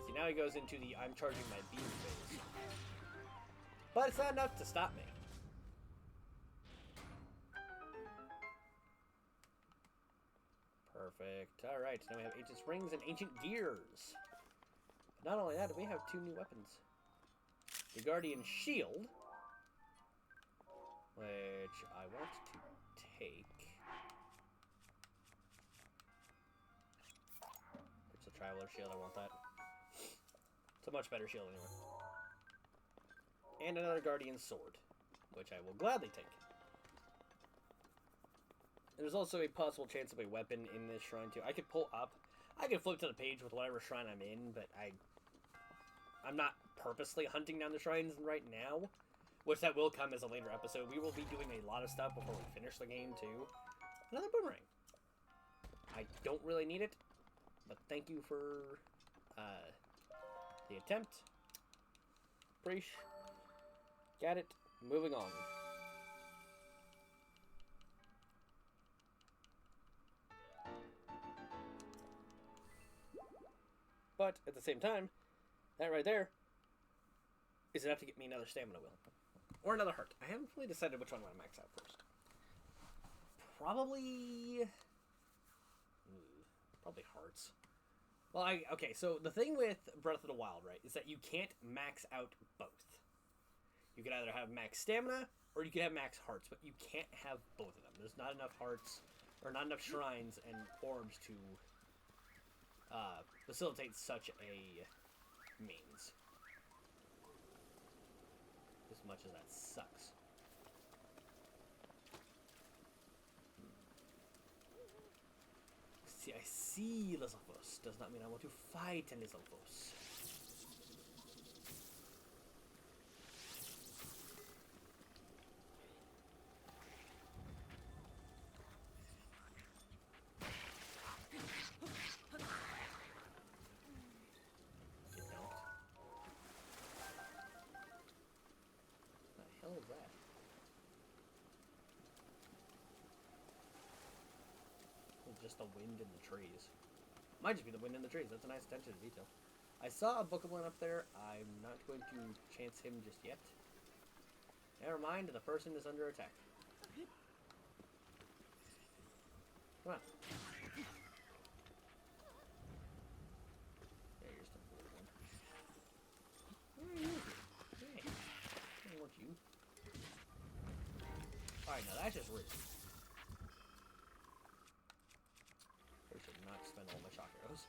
See, now he goes into the I'm charging my beam phase. But it's not enough to stop me. Perfect. Alright, so now we have Ancient Springs and Ancient Gears. But not only that, we have 2 new weapons. The Guardian Shield, which I want to take. It's a Traveler Shield, I want that. It's a much better shield anyway. And another Guardian Sword. which I will gladly take. There's also a possible chance of a weapon in this shrine too. I could pull up. I could flip to the page with whatever shrine I'm in, but I'm not purposely hunting down the shrines right now, which that will come as a later episode. We will be doing a lot of stuff before we finish the game too. Another boomerang. I don't really need it, but thank you for the attempt. Preach. Got it. Moving on. But at the same time, that right there is enough to get me another stamina wheel. Or another heart. I haven't really decided which one I want to max out first. Probably hearts. Well, okay, so the thing with Breath of the Wild, right, is that you can't max out both. You can either have max stamina, or you can have max hearts, but you can't have both of them. There's not enough hearts, or not enough shrines and orbs to facilitate such a means. As much as that sucks. See, I see Lizalfos. Does not mean I want to fight Lizalfos. Just the wind in the trees. Might just be the wind in the trees. That's a nice attention to detail. I saw a Pokemon up there. I'm not going to chance him just yet. Never mind, the person is under attack. Come on. Yeah, you're still the one. Where are you? Hey. I don't want you. Alright, now that's just rude. Not spend all my shock arrows.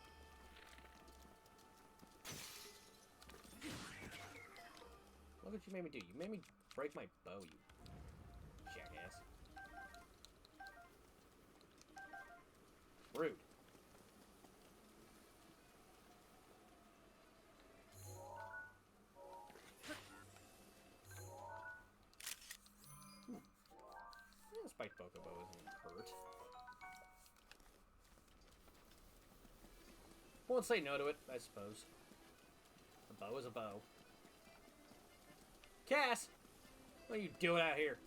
Look what you made me do. You made me break my bow, you jackass. Rude. Spike Pokébo isn't hurt. Won't say no to it, I suppose. A bow is a bow. Cass! What are you doing out here?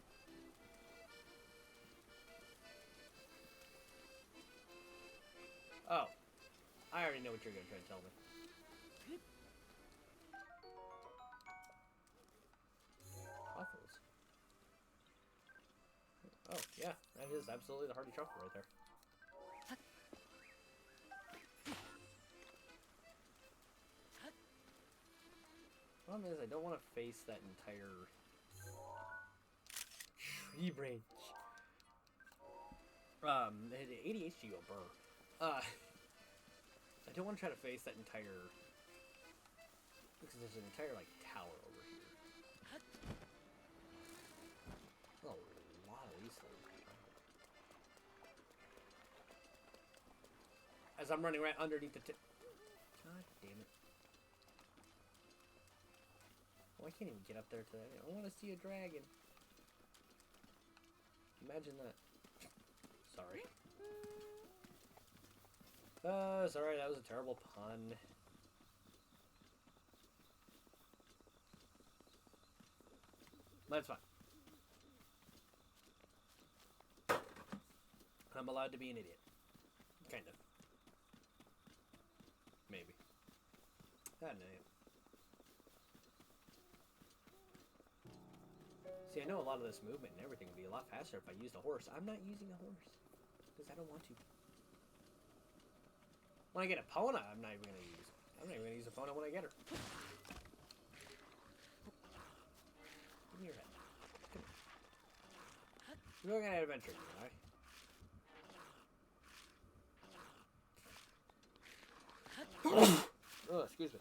Oh. I already know what you're going to try to tell me. Truffles. Oh, yeah. That is absolutely the hearty truffle right there. Problem is, I don't want to face that entire tree branch. ADHD will burr. I don't want to try to face that entire, because there's an entire like tower over here. Oh, a lot of these things. As I'm running right underneath the God damn it. Well, I can't even get up there today. I want to see a dragon. Imagine that. Sorry. Sorry, that was a terrible pun. That's fine. I'm allowed to be an idiot. Kind of. Maybe. I don't know. See, I know a lot of this movement and everything would be a lot faster if I used a horse. I'm not using a horse. Because I don't want to. When I get Epona, I'm not even going to use. I'm not even going to use Epona when I get her. Give me your head. Come here. We're going on an adventure, you and I. Oh, excuse me.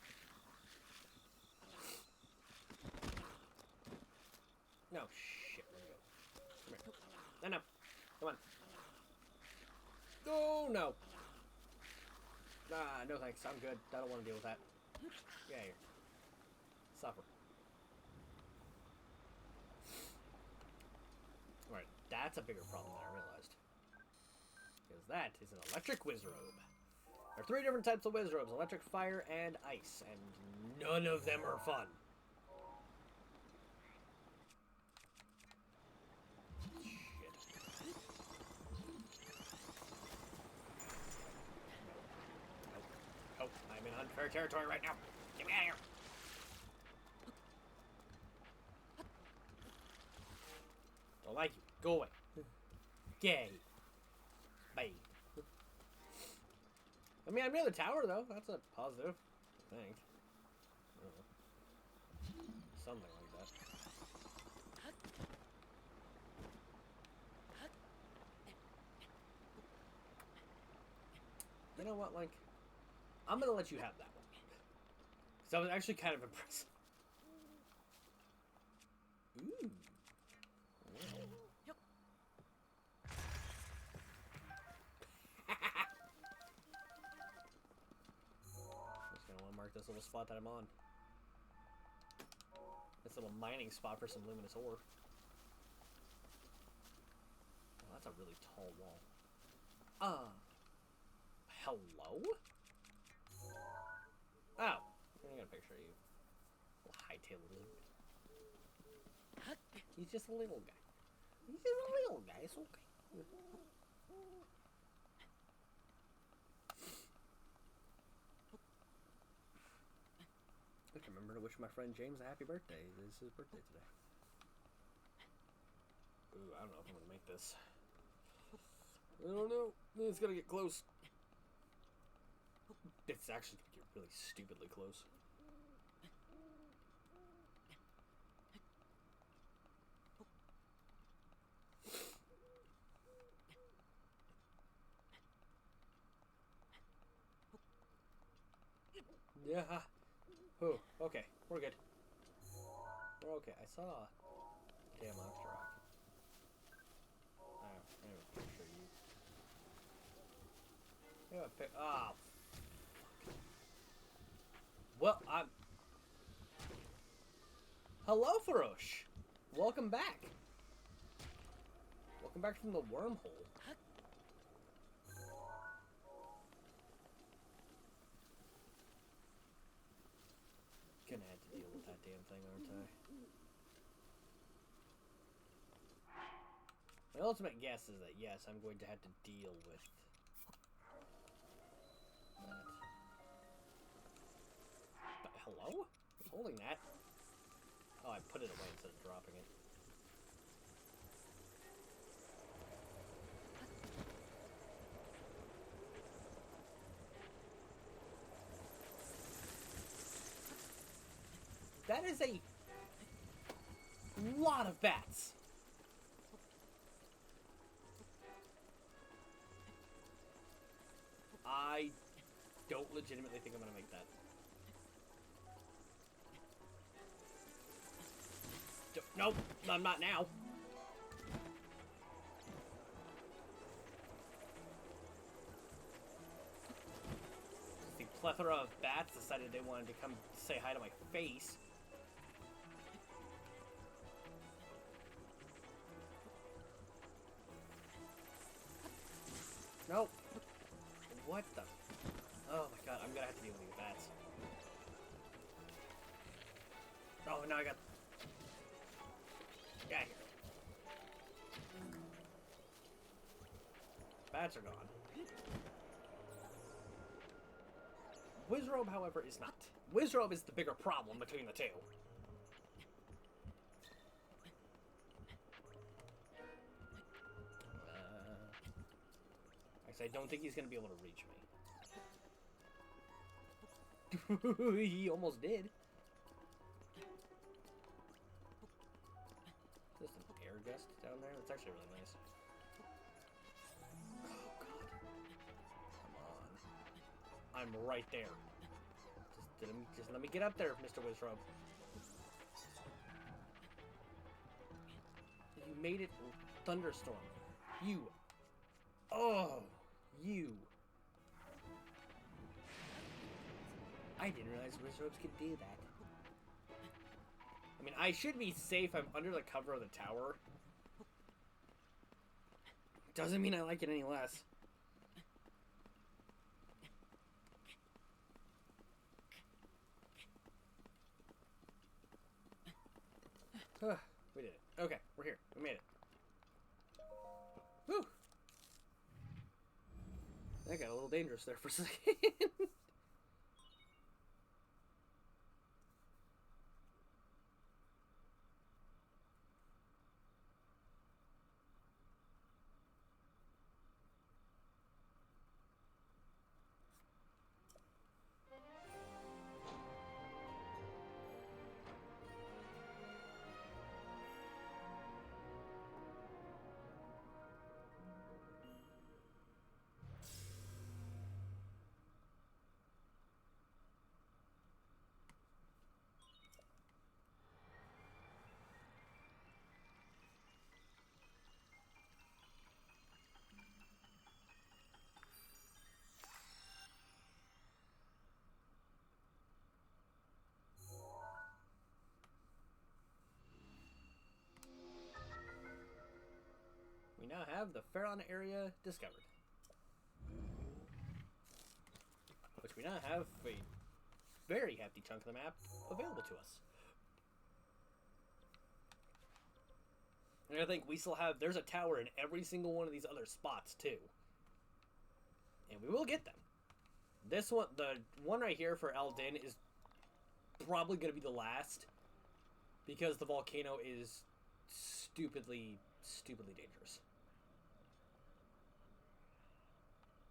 No, I know. Come on. Oh, no. Ah, no thanks. I'm good. I don't want to deal with that. Get out of here. Suffer. Alright, that's a bigger problem than I realized. Because that is an electric Wizrobe. There are 3 different types of Wizrobes. Electric, fire, and ice. And none of them are fun. I'm in unfair territory right now. Get me out of here. Don't like you. Go away. Gay. Bye. I mean, I'm near the tower, though. That's a positive, I think. I don't know. Something like that. You know what, Link? I'm gonna let you have that one. Because I was actually kind of impressed. Ooh. Just gonna want to mark this little spot that I'm on. This little mining spot for some luminous ore. Oh, that's a really tall wall. Hello? Oh, I got a picture of you. Little hightail lizard. He's just a little guy. He's just a little guy. It's okay. I can remember to wish my friend James a happy birthday. It's his birthday today. Ooh, I don't know if I'm gonna make this. I don't know. It's gonna get close. It's actually gonna get really stupidly close. Yeah. Oh, okay. We're good. We're okay. I saw a damn monster rock. I'm gonna picture you. Ah. Well, I'm... Hello, Farosh! Welcome back! Welcome back from the wormhole. Gonna have to deal with that damn thing, aren't I? My ultimate guess is that, yes, I'm going to have to deal with that. But, hello? Who's holding that? Oh, I put it away instead of dropping it. That is a lot of bats. I don't legitimately think I'm gonna make that. Nope, I'm not now. The plethora of bats decided they wanted to come say hi to my face. Nope. What the? Oh my god, I'm gonna have to deal with these bats. Oh, now I got... Get out of here. Bats are gone. Wizrobe, however, is not. Wizrobe is the bigger problem between the two. Actually, I don't think he's gonna be able to reach me. He almost did. Just an air gust down there? That's actually really nice. Oh, God. Come on. I'm right there. Just let me get up there, Mr. Wizrobe. You made it thunderstorm. You. Oh, you. I didn't realize wizards could do that. I mean, I should be safe. I'm under the cover of the tower. Doesn't mean I like it any less. We did it. Okay, we're here. We made it. Woo! That got a little dangerous there for a second. We now have the Pharaon area discovered. Which we now have a very hefty chunk of the map available to us. And I think we still have, there's a tower in every single one of these other spots too. And we will get them. This one, the one right here for Eldin is probably going to be the last. Because the volcano is stupidly dangerous.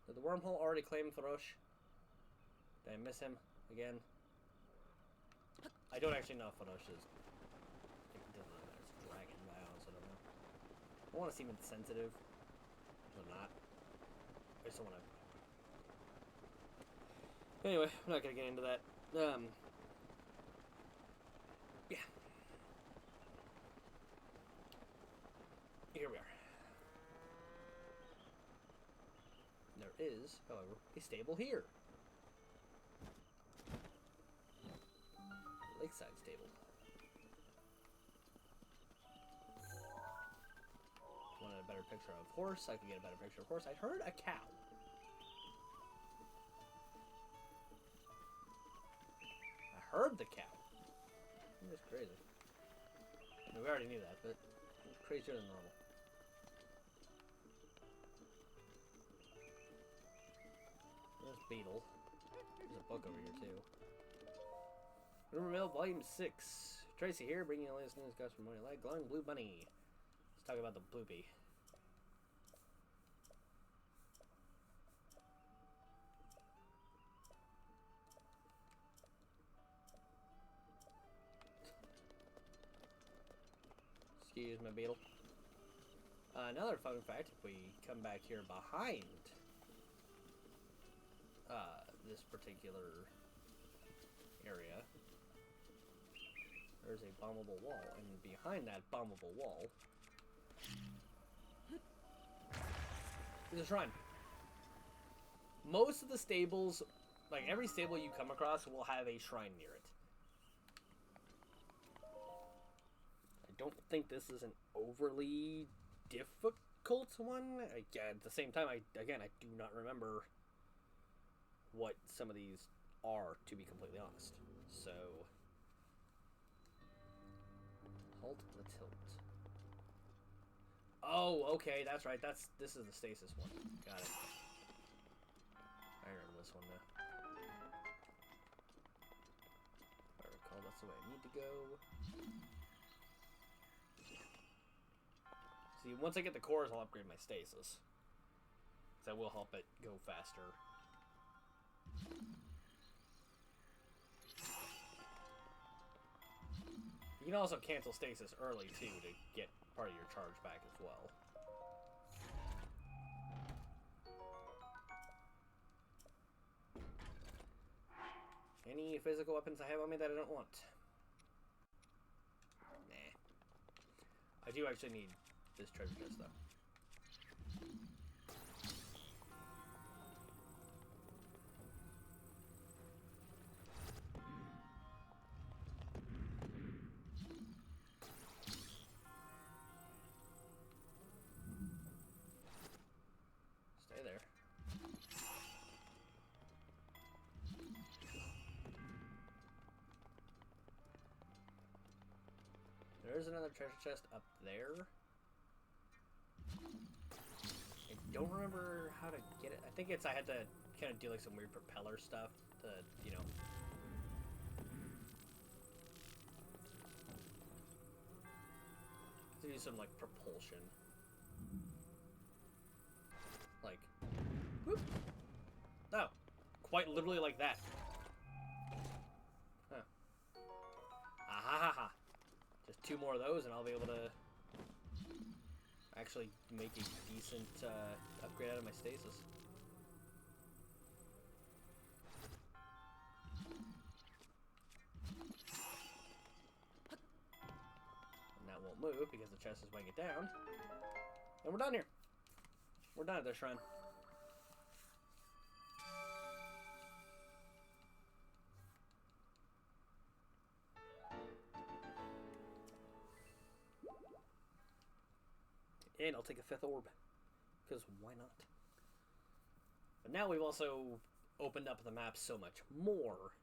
Did the wormhole already claim Farosh? Did I miss him again? I don't actually know if Farosh is... It doesn't matter. It's a dragon, but I honestly don't know. I want to seem insensitive. Or not. I just don't want to... Anyway, I'm not going to get into that. Yeah. Here we are. There is, however, a stable here. Lakeside stable. Wanted a better picture of horse. I could get a better picture of horse. I heard a cow. I heard the cow. That's crazy. I mean, we already knew that, but it's crazier than normal. There's Beetle. There's a book over here, too. Rumor Mill, Volume 6. Tracy here, bringing you the latest news guys from Morning Light. Glowing Blue Bunny. Let's talk about the Bloopy. Excuse my Beetle. Another fun fact, if we come back here behind this particular area, there's a bombable wall, and behind that bombable wall is a shrine. Most of the stables, like every stable you come across, will have a shrine near it. I don't think this is an overly difficult one. Again, at the same time, I do not remember what some of these are, to be completely honest. So, halt the tilt. Oh, okay, that's right. This is the stasis one. Got it. I remember this one now. If I recall, that's the way I need to go. See, once I get the cores, I'll upgrade my stasis. That will help it go faster. You can also cancel stasis early, too, to get part of your charge back as well. Any physical weapons I have on me that I don't want? Nah. I do actually need this treasure chest, though. there's another treasure chest up there. I don't remember how to get it. I think I had to kind of do like some weird propeller stuff to, you know. To do some like propulsion. Like, whoop. Oh, quite literally like that. Huh. Ahahaha. Just 2 more of those and I'll be able to actually make a decent upgrade out of my stasis. And that won't move because the chest is weighing it down. And we're done here. We're done at this shrine. And I'll take a 5th orb. Because why not? But now we've also opened up the map so much more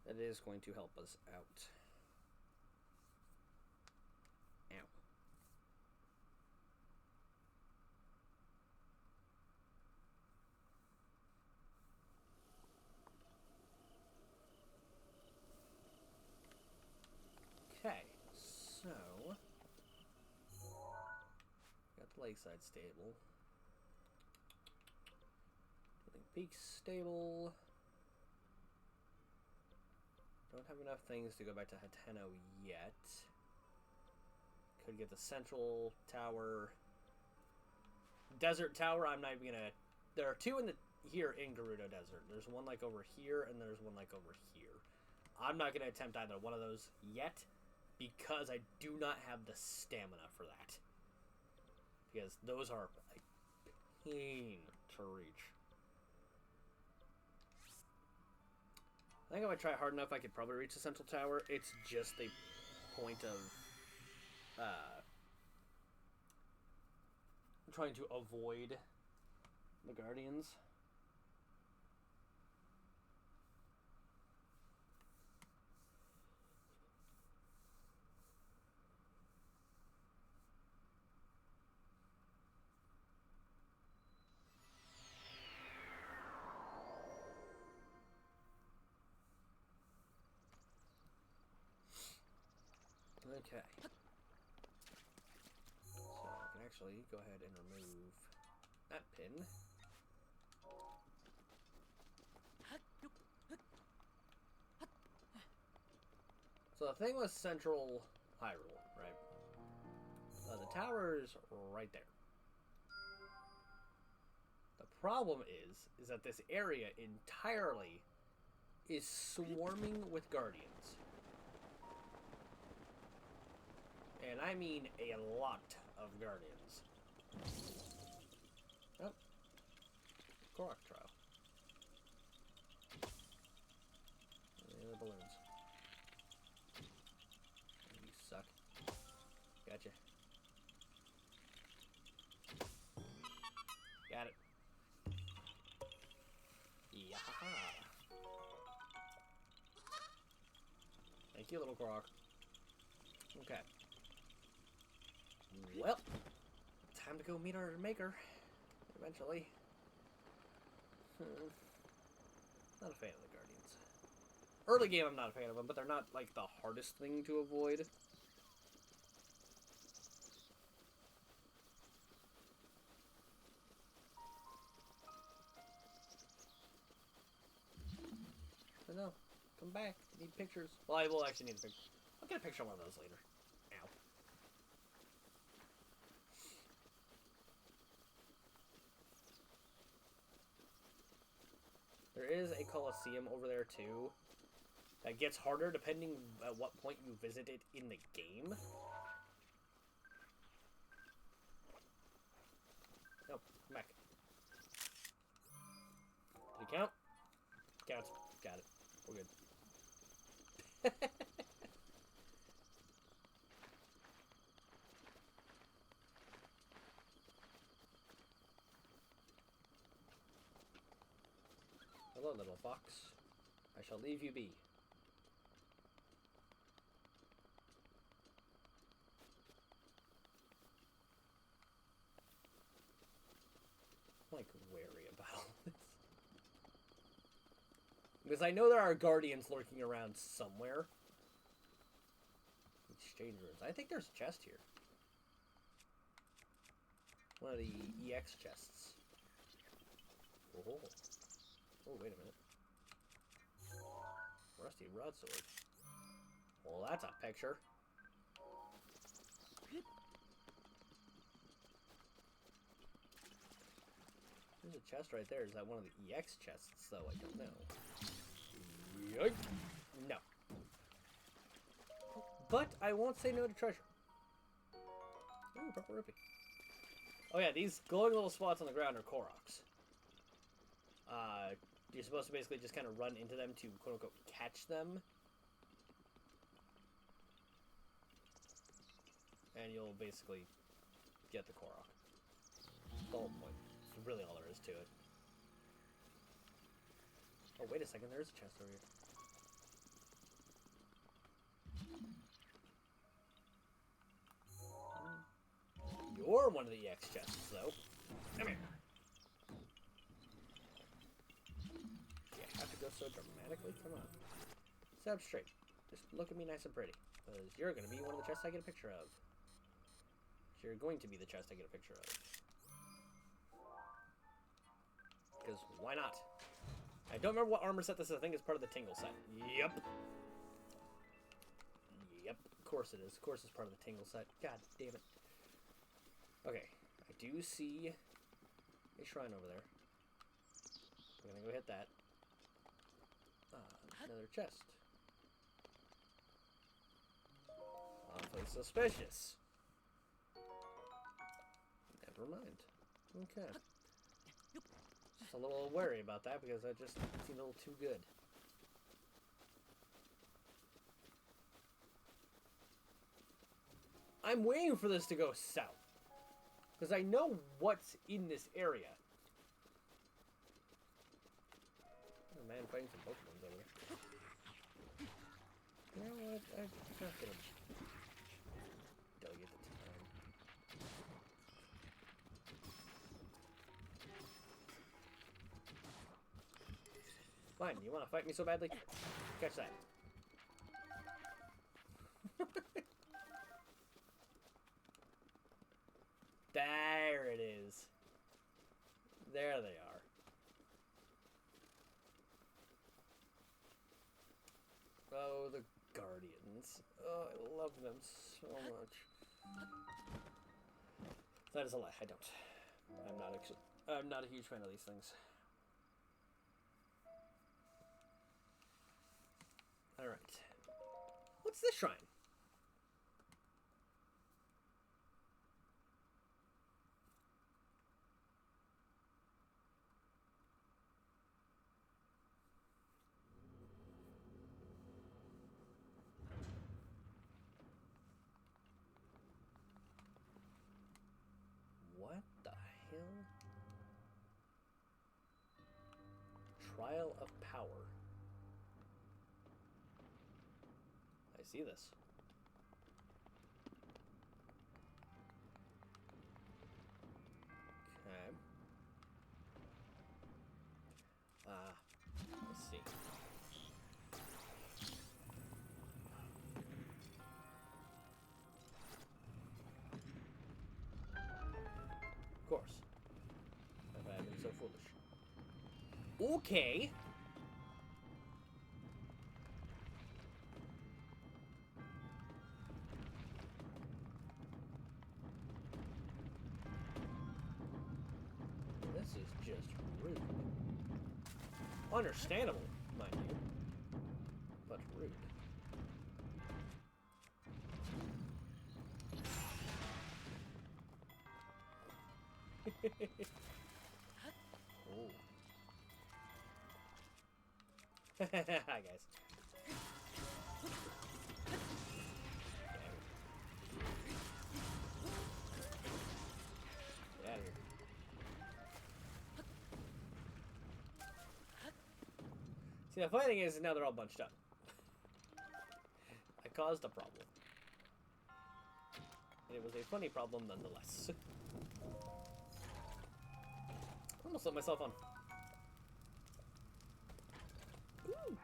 that it is going to help us out. Ow. Okay, so got the lakeside stable. Peak stable. Don't have enough things to go back to Hateno yet. Could get the central tower. Desert tower, I'm not even gonna... There are 2 here in Gerudo Desert. There's one like over here, and there's one like over here. I'm not gonna attempt either one of those yet, because I do not have the stamina for that. Because those are a pain to reach. I think if I try hard enough, I could probably reach the central tower. It's just the point of trying to avoid the Guardians. Okay. So I can actually go ahead and remove that pin. So the thing was Central Hyrule, right? The tower's right there. The problem is that this area entirely is swarming with Guardians. And I mean a lot of Guardians. Oh. Korok trial. And the balloons. You suck. Gotcha. Got it. Yahaha. Thank you, little Korok. Okay. Well, time to go meet our maker. Eventually. Not a fan of the Guardians. Early game, I'm not a fan of them, but they're not, like, the hardest thing to avoid. So no, come back. I need pictures. Well, I will actually need a picture. I'll get a picture of one of those later. Ow. There is a Colosseum over there, too. That gets harder depending at what point you visit it in the game. No, come back. Did it count? Counts. Got it. We're good. Hello, little fox. I shall leave you be. like, wary about this. Because I know there are guardians lurking around somewhere. Exchange rooms. I think there's a chest here. One of the EX chests. Oh. Oh, wait a minute. Rusty broadsword. Well, that's a picture. There's a chest right there. Is that one of the EX chests, though? I don't know. Yoink! No. But I won't say no to treasure. Ooh, purple rupee. Oh yeah, these glowing little spots on the ground are Koroks. You're supposed to basically just kind of run into them to quote-unquote catch them. And you'll basically get the Korok. The whole point. It's really all there is to it. Oh, wait a second, there's a chest over here. You're one of the EX chests, though. Come here. Do you have to go so dramatically? Come on. Sit up straight. Just look at me nice and pretty. Because you're going to be one of the chests I get a picture of. You're going to be the chest I get a picture of. Because why not? I don't remember what armor set this is. I think it's part of the Tingle set. Yep. Yep. Of course it is. Of course it's part of the Tingle set. God damn it. Okay. I do see a shrine over there. I'm gonna go hit that. Another chest. Awfully suspicious. Never mind. Okay. Just a little wary about that because that just seemed a little too good. I'm waiting for this to go south. Because I know what's in this area. Oh, man, fighting some Pokemon over there. You know what? I'm not gonna delegate the time. Fine, you want to fight me so badly? Catch that. There it is. There they are. Oh, the Guardians. Oh, I love them so much. That is a lie. I don't. I'm not a huge fan of these things. Alright. What's this shrine? What the hell? Trial of Power. I see this. Okay. Let's see. Of course. Have I been so foolish? Okay. This is just rude. Understandable, mind you, but rude. Oh. Hi, guys. Get out of here. See, the funny thing is now they're all bunched up. I caused a problem. And it was a funny problem nonetheless. almost lit myself on. Ooh.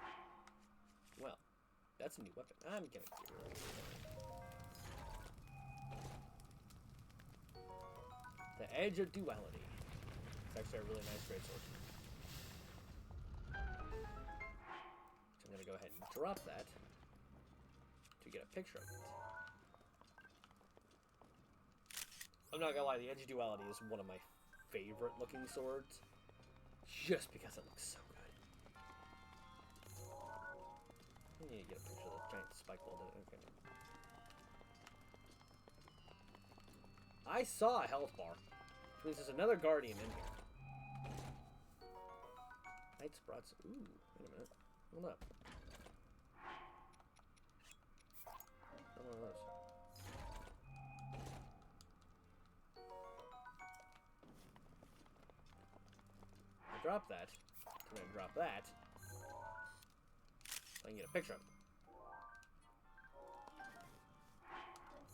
Well, that's a new weapon. I'm gonna give it. The Edge of Duality. It's actually a really nice greatsword. So I'm gonna go ahead and drop that to get a picture of it. I'm not gonna lie, the Edge of Duality is one of my favorite looking swords, just because it looks so good. I need to get a picture of the giant spike ball. Okay. I saw a health bar, which means there's another guardian in here. Knight's broadsword. Ooh, wait a minute. Hold up. One of those. Drop that. I'm gonna drop that. So I can get a picture of it.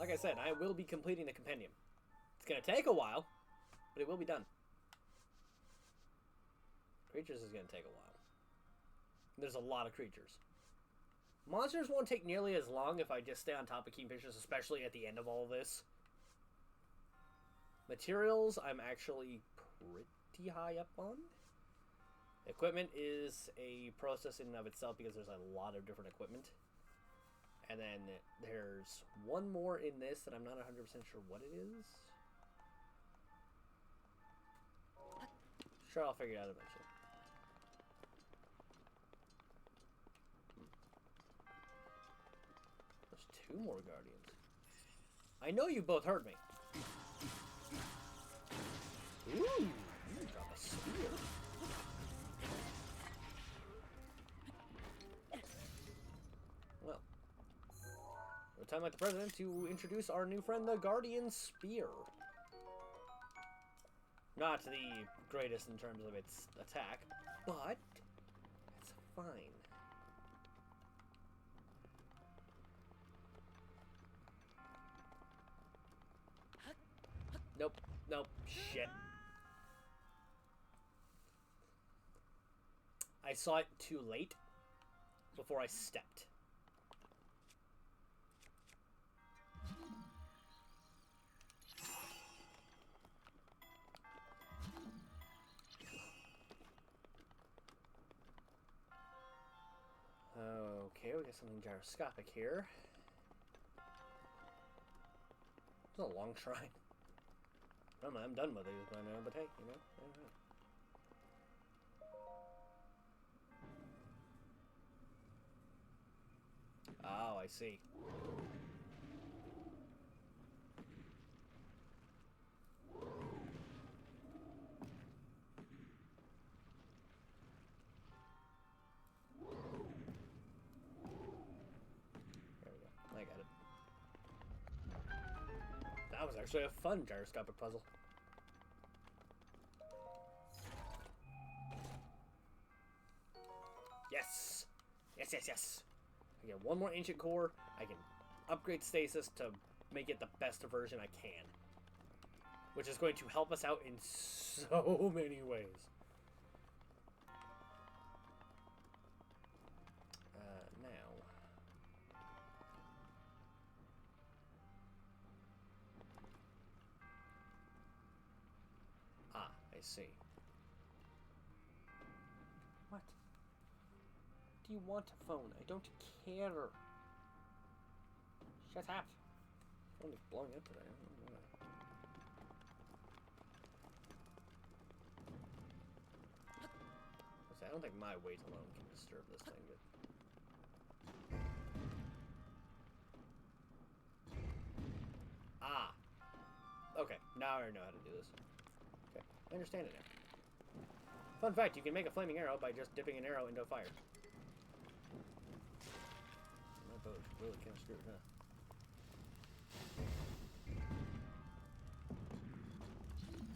Like I said, I will be completing the compendium. It's gonna take a while, but it will be done. Creatures is gonna take a while. There's a lot of creatures. Monsters won't take nearly as long if I just stay on top of keeping pictures, especially at the end of all of this. Materials, I'm actually pretty high up on. Equipment is a process in and of itself because there's a lot of different equipment. And then there's one more in this that I'm not 100% sure what it is. Sure, I'll figure it out eventually. There's two more guardians. I know you both heard me. Ooh, you drop a spear. Well, no time like the president to introduce our new friend, the Guardian Spear. Not the greatest in terms of its attack, but it's fine. Nope, nope, shit. I saw it too late before I stepped. Okay, we got something gyroscopic here. It's a long shrine. I'm done with it by now, but hey, you know. Oh, I see. There we go. I got it. That was actually a fun gyroscopic puzzle. Yes! Yes, yes, yes! I get one more ancient core. I can upgrade stasis to make it the best version I can. Which is going to help us out in so many ways. Now. Ah, I see. What? Do you want a phone? I don't care. Shut up. Phone is blowing up today. I don't think my weight alone can disturb this thing. Ah. Okay, now I know how to do this. Okay, I understand it now. Fun fact, you can make a flaming arrow by just dipping an arrow into a fire. My bow is really kind of screwed, huh?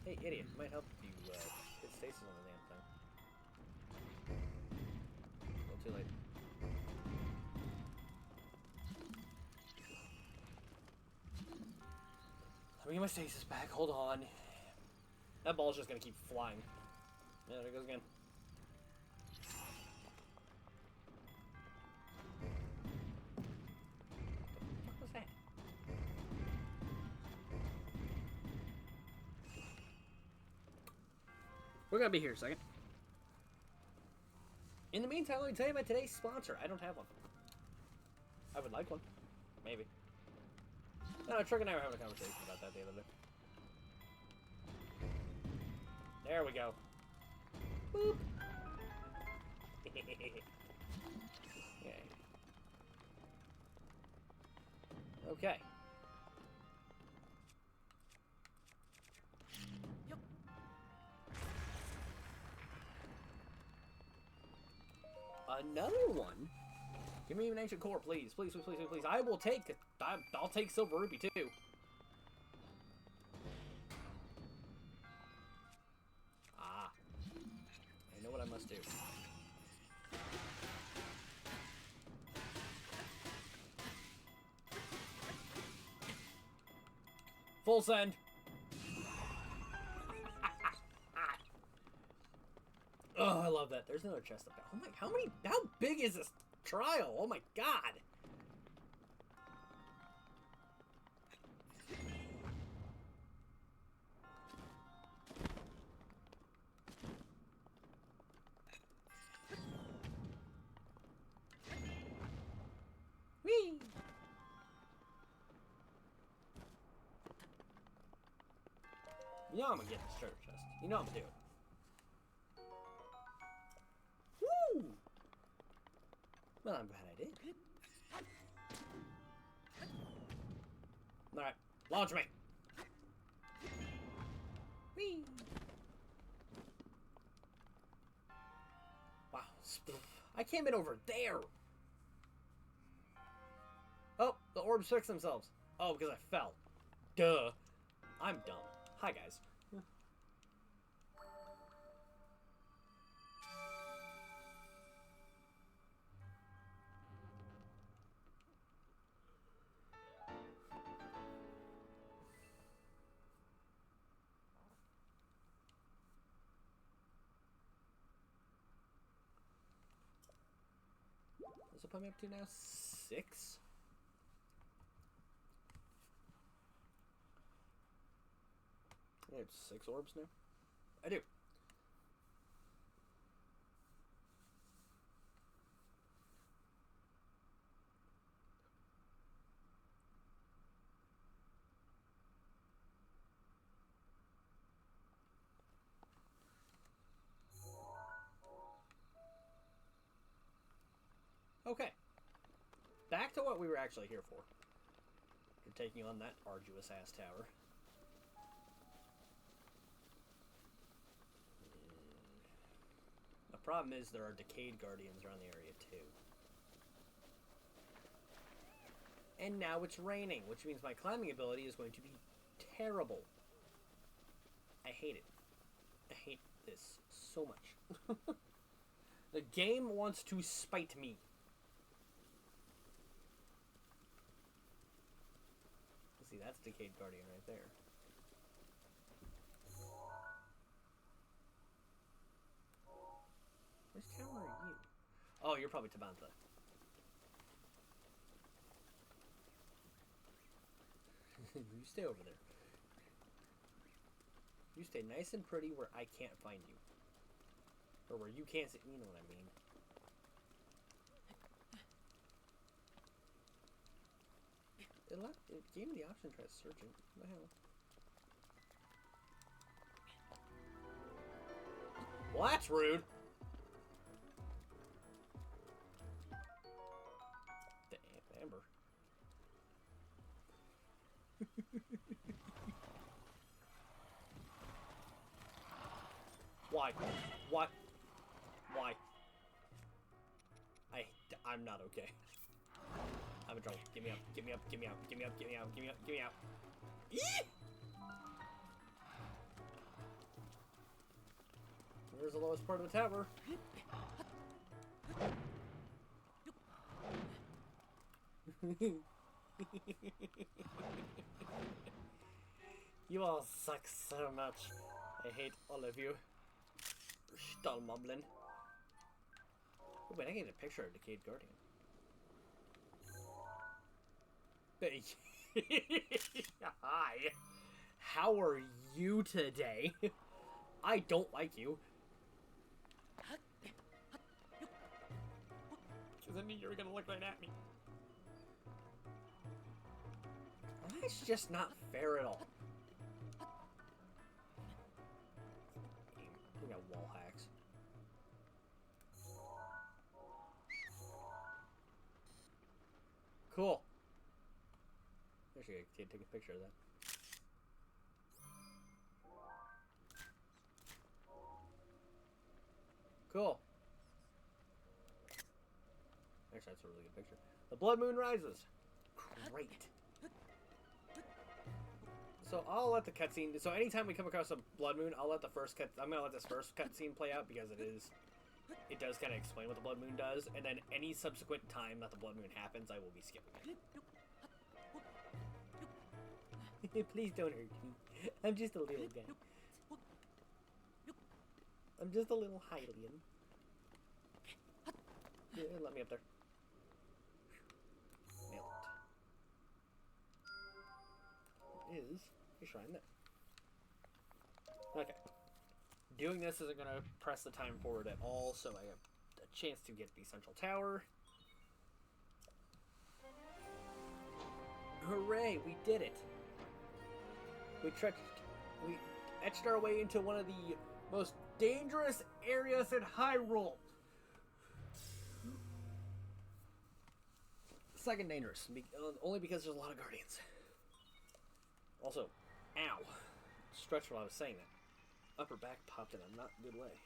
Hey, idiot, it might help if you hit stasis on the damn thing. A little too late. Let me get my stasis back, hold on. That ball's just gonna keep flying. Yeah, there it goes again. What was that? We're gonna be here a second. In the meantime, let me tell you about today's sponsor. I don't have one. I would like one. Maybe. No, Trick and I were having a conversation about that the other day. There we go. Boop. Okay. Okay. Yep. Another one? Give me an ancient core, please. Please, please, please, please. I will take it. I'll take silver ruby too. Ah. I know what I must do. Full send. Oh, I love that. There's another chest up there. Oh my, how big is this trial? Oh my god. Whee! You know I'm gonna get this treasure chest. You know I'm gonna do it. Woo! Well, I'm glad I did. Alright, launch me! Whee! Wow, I came in over there! Oh, the orbs fixed themselves. Oh, because I fell. Duh. I'm dumb. Hi, guys. What's it put me up to now? 6? I have 6 orbs now? I do. Okay. Back to what we were actually here for. You're taking on that arduous-ass tower. The problem is there are decayed guardians around the area, too. And now it's raining, which means my climbing ability is going to be terrible. I hate it. I hate this so much. The game wants to spite me. See, that's Decayed Guardian right there. Which tower are you? Oh, you're probably Tabantha. You stay over there. You stay nice and pretty where I can't find you. Or where you can't see. You know what I mean. It gave me the option to try searching. What the hell? Well, that's rude. Damn, Amber. Why? What? Why? I'm not okay. I'm in trouble. Get me up. Get me up. Get me out. Get me up. Get me out. Get me up. Get me out. Eee! Where's the lowest part of the tower? You all suck so much. I hate all of you. Stallmoblin. Oh, wait, I get a picture of Decayed Guardian. Hi. How are you today? I don't like you. Because I knew you were going to look right at me. That's just not fair at all. We got wall hacks. Cool. Actually, I can't take a picture of that. Cool. Actually, that's a really good picture. The blood moon rises. Great. So I'll let the cutscene. So anytime we come across a blood moon, I'll let the first cut. I'm gonna let this first cutscene play out because it does kind of explain what the blood moon does, and then any subsequent time that the blood moon happens, I will be skipping it. Please don't hurt me. I'm just a little guy. I'm just a little Hylian. Yeah, let me up there. Nailed it. Is a shrine there. Okay. Doing this isn't going to press the time forward at all, so I have a chance to get the central tower. Hooray, we did it. We etched our way into one of the most dangerous areas in Hyrule. Second dangerous, only because there's a lot of guardians. Also, ow. Stretched while I was saying that. Upper back popped in a not good way.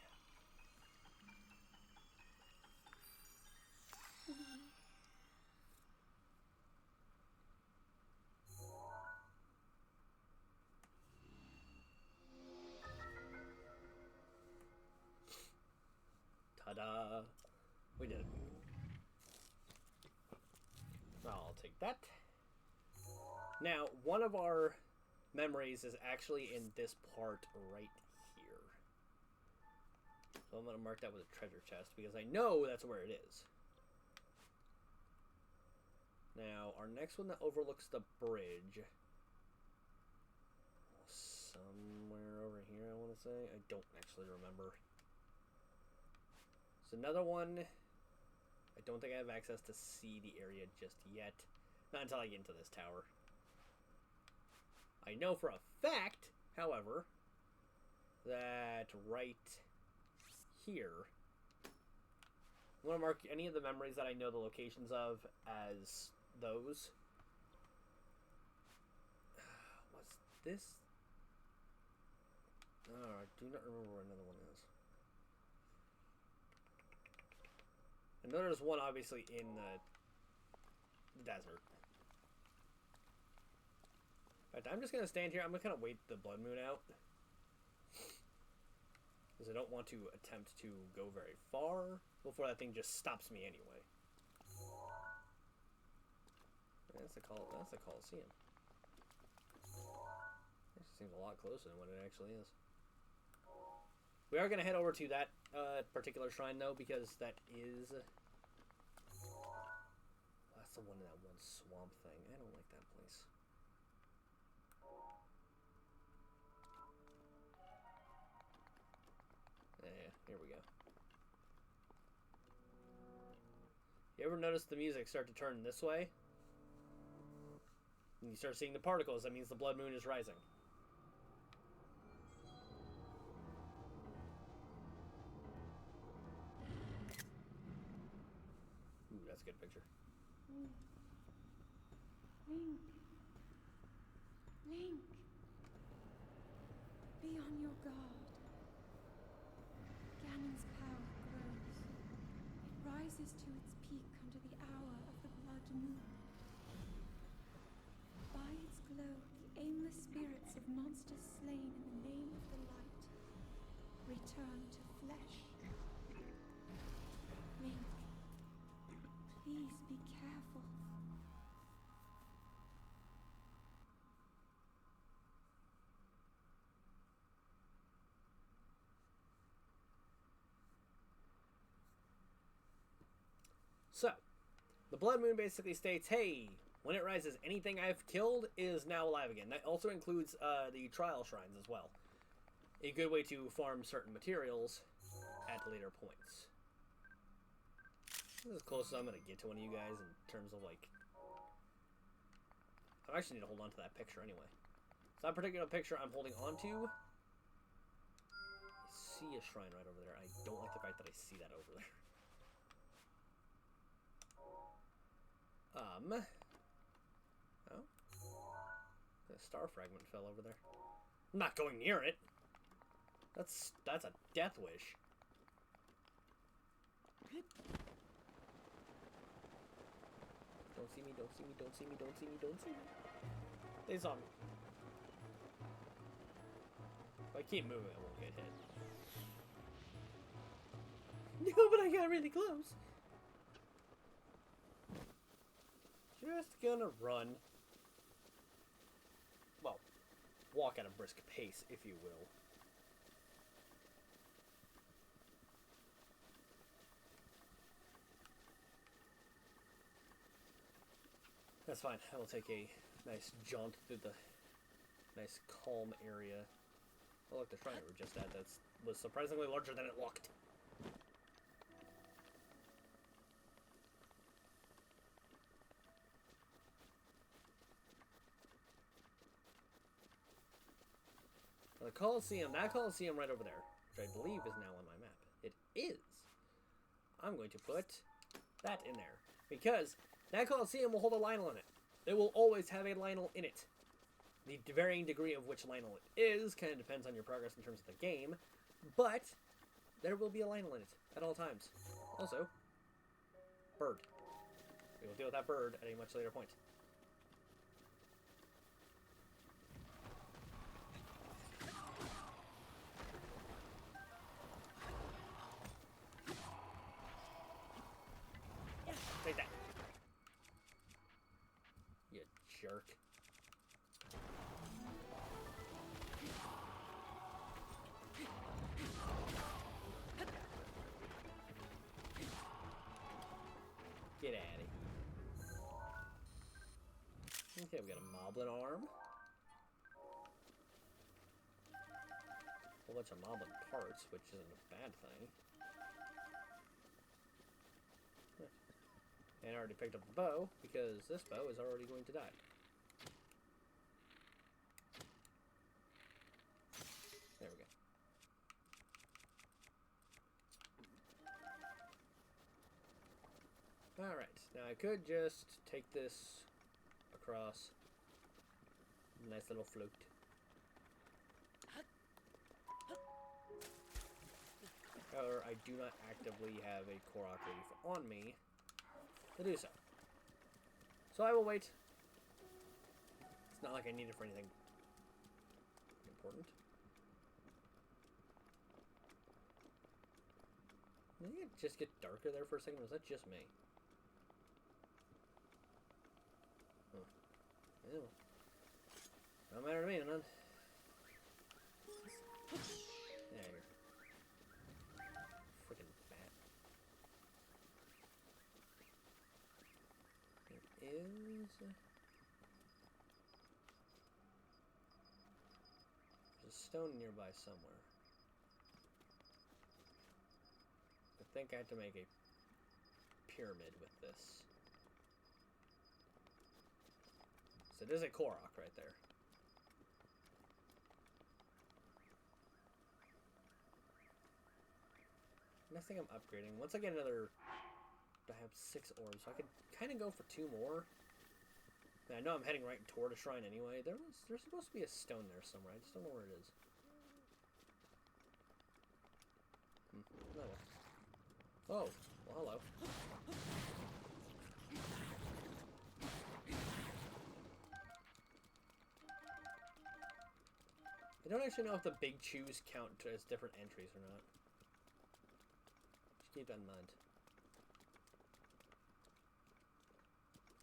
Ta-da! We did it. I'll take that. Now, one of our memories is actually in this part right here. So I'm going to mark that with a treasure chest because I know that's where it is. Now, our next one that overlooks the bridge. Somewhere over here, I want to say. I don't actually remember. It's another one. I don't think I have access to see the area just yet. Not until I get into this tower. I know for a fact, however, that right here, I want to mark any of the memories that I know the locations of as those. What's this? Oh, I do not remember where another one is. I know there's one obviously in the desert. Alright, I'm just going to stand here. I'm going to kind of wait the blood moon out. Because I don't want to attempt to go very far before that thing just stops me anyway. That's the Coliseum. It seems a lot closer than what it actually is. We are going to head over to that particular shrine, though, because that is... That's the one in that one swamp thing. I don't like that place. Yeah, here we go. You ever notice the music start to turn this way? And you start seeing the particles, that means the blood moon is rising. Ooh, that's a good picture. Link. Link. Be on your guard. Ganon's power grows. It rises to its peak under the hour of the blood moon. By its glow, the aimless spirits of monsters slain in the name of the light return to flesh. Link, please be careful. So, the blood moon basically states, hey, when it rises, anything I've killed is now alive again. That also includes the trial shrines as well. A good way to farm certain materials at later points. This is as close as I'm going to get to one of you guys in terms of, like... I actually need to hold on to that picture anyway. So that particular picture I'm holding on to... I see a shrine right over there. I don't like the fact that I see that over there. Oh. A star fragment fell over there. I'm not going near it. That's a death wish. Don't see me, don't see me, don't see me, don't see me, don't see me. They saw me. If I keep moving, I won't get hit. No, but I got really close. Just gonna run. Well, walk at a brisk pace, if you will. That's fine. I will take a nice jaunt through the nice calm area. Oh look, the shrine we were just at was surprisingly larger than it looked. The Colosseum, that Colosseum right over there, which I believe is now on my map. It is. I'm going to put that in there. Because that Colosseum will hold a Lionel in it. It will always have a Lionel in it. The varying degree of which Lionel it is kind of depends on your progress in terms of the game. But there will be a Lionel in it at all times. Also, bird. We will deal with that bird at a much later point. Take that. You jerk. Get at it. Okay, we got a moblin arm. A whole bunch of moblin parts, which isn't a bad thing. And I already picked up the bow, because this bow is already going to die. There we go. Alright, now I could just take this across. Nice little float. However, I do not actively have a Korok leaf on me to do so. So I will wait. It's not like I need it for anything important. Did it just get darker there for a second? Was that just me? Oh. Ew. Don't matter to me, none. There. Freaking bat. There is... There's a stone nearby somewhere. I think I have to make a pyramid with this. So there's a Korok right there. Next thing I'm upgrading. Once I get another... I have 6 orbs, so I could kind of go for 2 more. Now, I know I'm heading right toward a shrine anyway. There's supposed to be a stone there somewhere. I just don't know where it is. Oh, well. Oh, well, hello. I don't actually know if the big chews count as different entries or not. Just keep that in mind.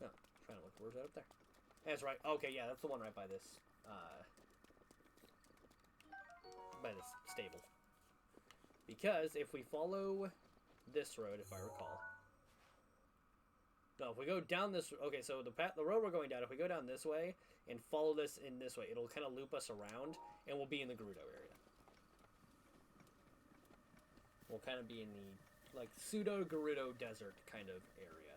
Oh, trying to look. Where's that up there? That's right. Okay, yeah, that's the one right by this stable. Because if we follow this road, if I recall, No, if we go down this... Okay, so the road we're going down, if we go down this way and follow this in this way, it'll kind of loop us around, and we'll be in the Gerudo area. We'll kind of be in the, like, pseudo-Gerudo desert kind of area.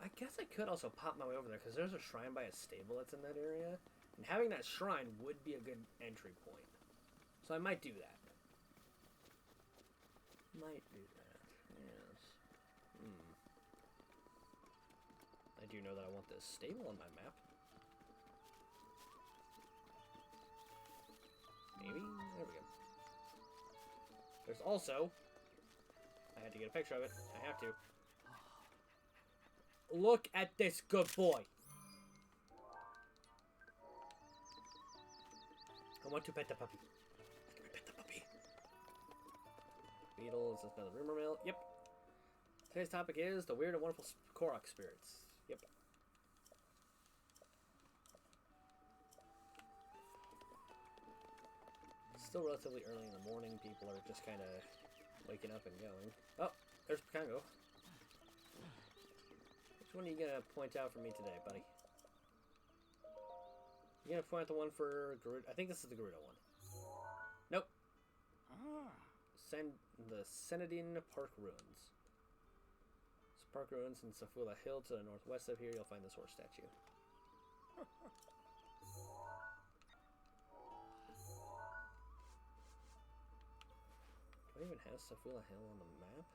I guess I could also pop my way over there, because there's a shrine by a stable that's in that area. And having that shrine would be a good entry point. So I might do that. Might do that, yes. I do know that I want this stable on my map. Maybe? There we go. There's also... I had to get a picture of it. I have to. Look at this good boy. I want to pet the puppy. Can I pet the puppy? Beetles, that's another rumor mill. Yep. Today's topic is the weird and wonderful Korok spirits. Yep. Still relatively early in the morning. People are just kind of waking up and going. Oh, there's Picango. Which one are you going to point out for me today, buddy? You going to point out the one for Gerudo? I think this is the Gerudo one. Nope. The Senadine Park Ruins. So Park Ruins in Safula Hill to the northwest of here, you'll find this horse statue. Do I even have Safula Hill on the map?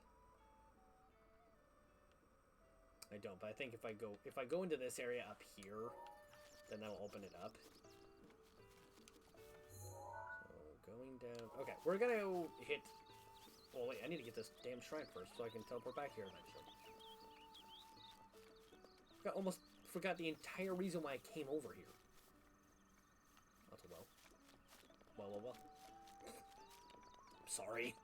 I don't, but I think if I go into this area up here, then that'll open it up. So going down. Okay, we're gonna hit. Well, wait, I need to get this damn shrine first so I can teleport back here eventually. I almost forgot the entire reason why I came over here. That's a well. Well. I'm sorry.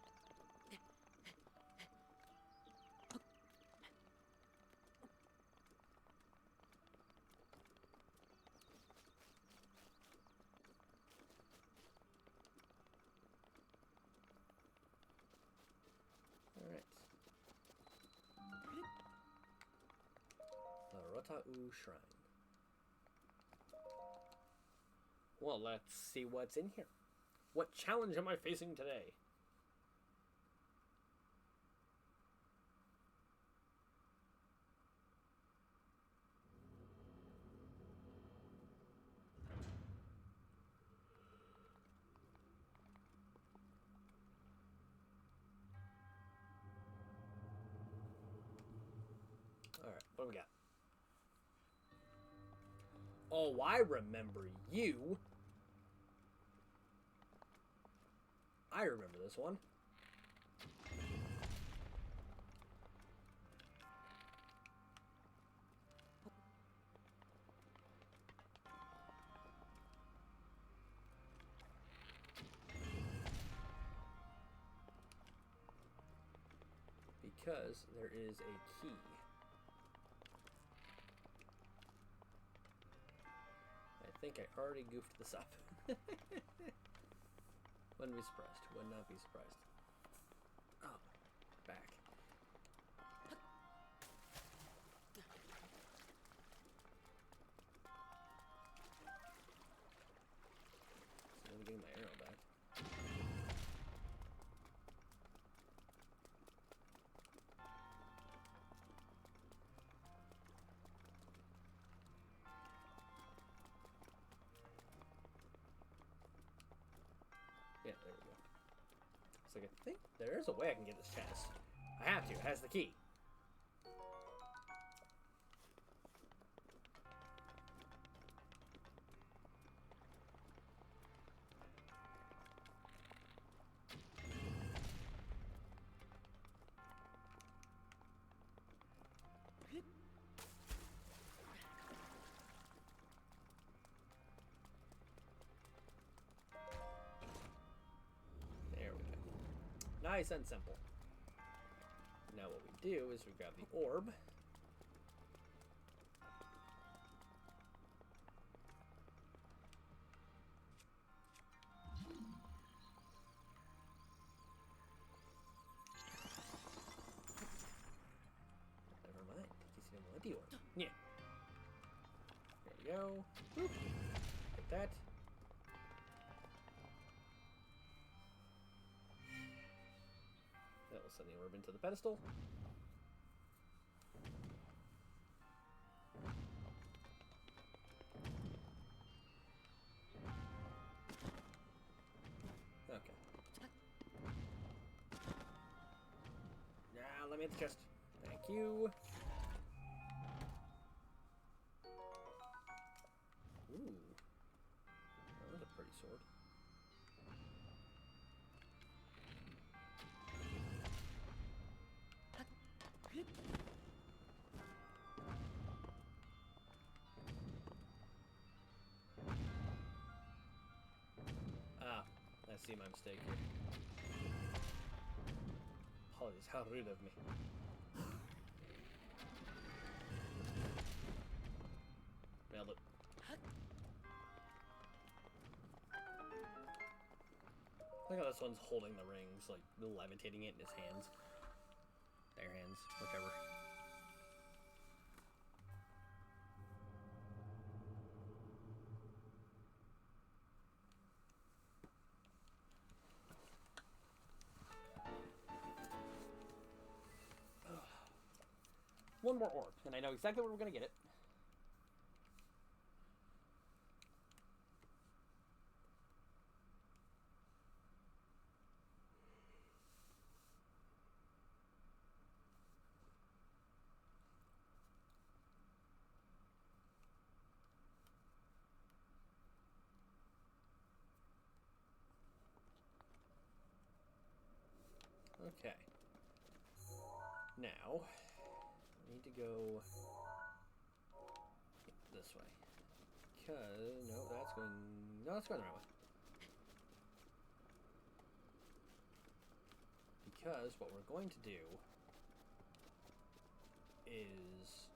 Rota'u Shrine. Well, let's see what's in here. What challenge am I facing today? Alright, what do we got? Oh, I remember you. I remember this one. Because there is a key. I think I already goofed this up. Wouldn't be surprised. Would not be surprised. Oh, back. So I'm getting my arrow back. Yeah, there we go. It's like, I think there is a way I can get this chest. I have to. It has the key. Nice and simple. Now what we do is we grab the orb. Never mind. go. Boop. Like that. That will send the orb into the pedestal. Okay. Now, let me hit the chest. Thank you. Ooh. That was a pretty sword. Ah, I see my mistake here. Apologies, how rude of me. Nailed it. Look how this one's holding the rings, like levitating it in his hands. Their hands, whichever. One more orb, and I know exactly where we're gonna get it. Okay. Now, I need to go this way. Because, no, that's going the right way. Because what we're going to do is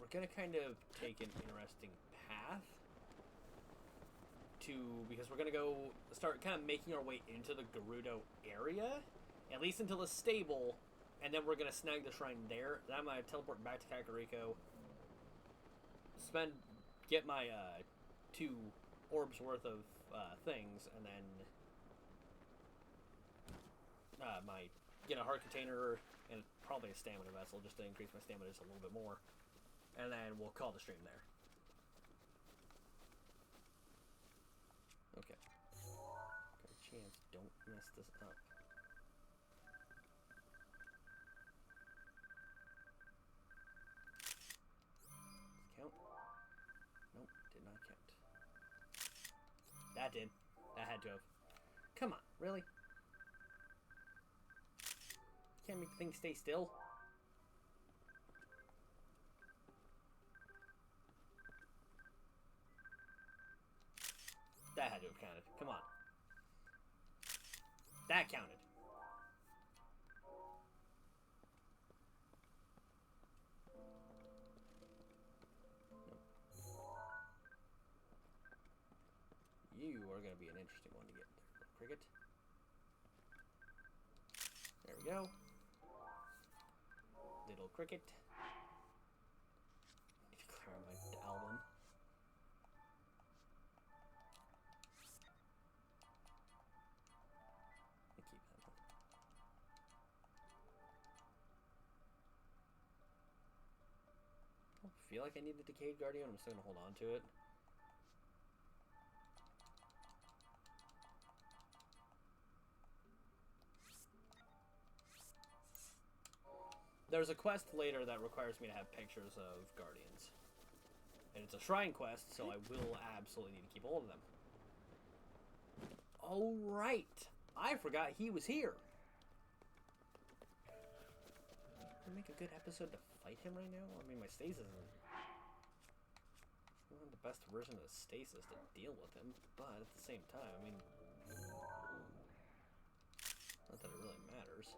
we're going to kind of take an interesting path because we're going to go start kind of making our way into the Gerudo area, at least until the stable, and then we're going to snag the shrine there. Then I'm going to teleport back to Kakariko, get my 2 orbs worth of things, and then get a heart container and probably a stamina vessel just to increase my stamina just a little bit more, and then we'll call the stream there. Okay. Got a chance. Don't mess this up. Count? Nope, did not count. That did. That had to have. Come on, really? Can't make the thing stay still? That had to have counted. Come on. That counted. Nope. You are going to be an interesting one to get there, Cricket. There we go. Little Cricket. I need to clear my album. I feel like I need the Decayed Guardian. I'm still gonna hold on to it. There's a quest later that requires me to have pictures of Guardians. And it's a shrine quest, so I will absolutely need to keep a hold of them. Oh, right! I forgot he was here! Would make a good episode to fight him right now? I mean, my stasis isn't... I don't have the best version of the stasis to deal with him, but at the same time, I mean... Not that it really matters.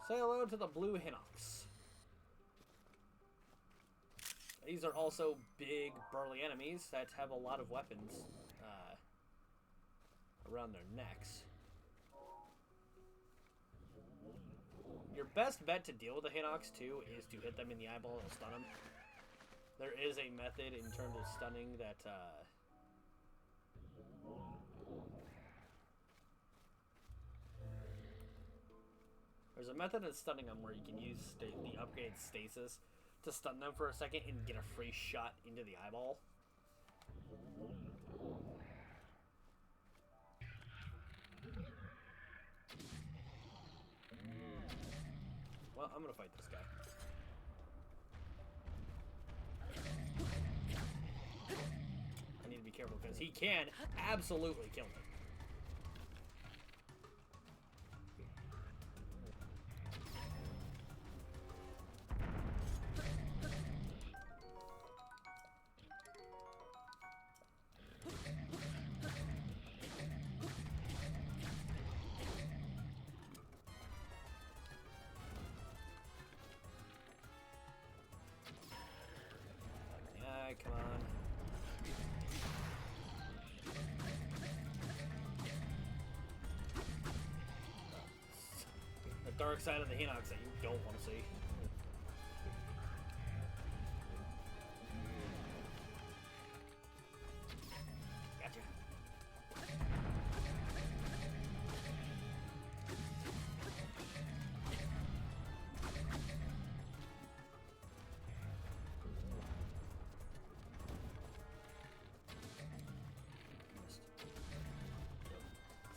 Say hello to the blue Hinox. These are also big, burly enemies that have a lot of weapons around their necks. Your best bet to deal with the Hinox, too, is to hit them in the eyeball and stun them. There is a method in terms of stunning that, there's a method of stunning them where you can use the upgraded stasis to stun them for a second and get a free shot into the eyeball. Well, I'm gonna fight this guy. I need to be careful because he can absolutely kill me. Come on. The dark side of the Hinox that you don't want to see. Gotcha.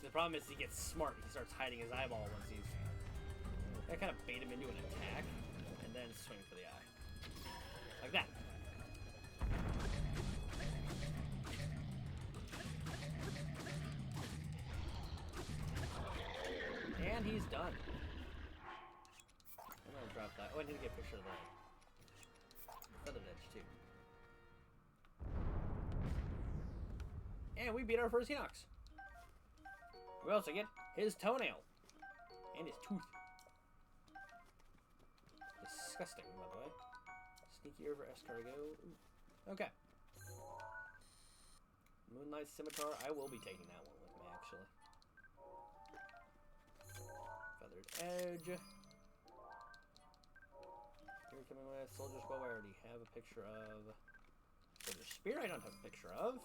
The problem is he gets smart. He starts hiding his eyeball once he's... I kind of bait him into an attack, and then swing for the eye. Like that. And he's done. I'm gonna drop that. Oh, I need to get a picture of that. Feathered edge, too. And we beat our first Hinox. We also get his toenail. And his tooth. Disgusting, by the way. Sneaky over escargot. Ooh. Okay. Moonlight Scimitar. I will be taking that one with me, actually. Feathered edge. You're coming with Soldier's Bow. I already have a picture of. Soldier's Spear. I don't have a picture of.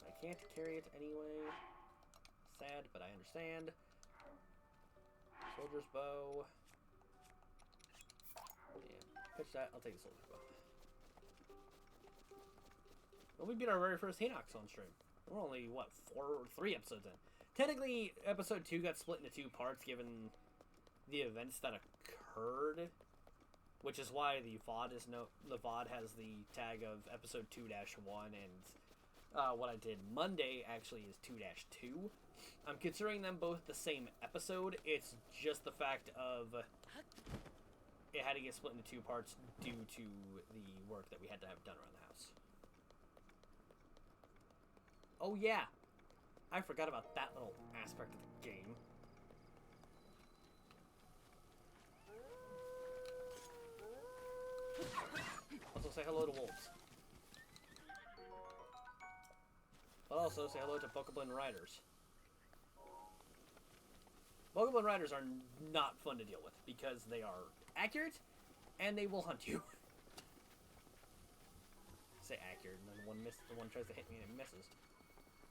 I can't carry it anyway. Sad, but I understand. Soldier's Bow. Yeah, pitch that. I'll take the Soldier's Bow. Well, we beat our very first Hinox on stream. We're only, what, 3 episodes in. Technically, episode 2 got split into 2 parts given the events that occurred. Which is why the VOD has the tag of episode 2-1 and what I did Monday actually is 2-2. I'm considering them both the same episode. It's just the fact of it had to get split into 2 parts due to the work that we had to have done around the house. Oh yeah, I forgot about that little aspect of the game. Also say hello to wolves. But also say hello to Bokoblin Riders. Bokoblin Riders are not fun to deal with because they are accurate and they will hunt you. Say accurate and then the one tries to hit me and it misses.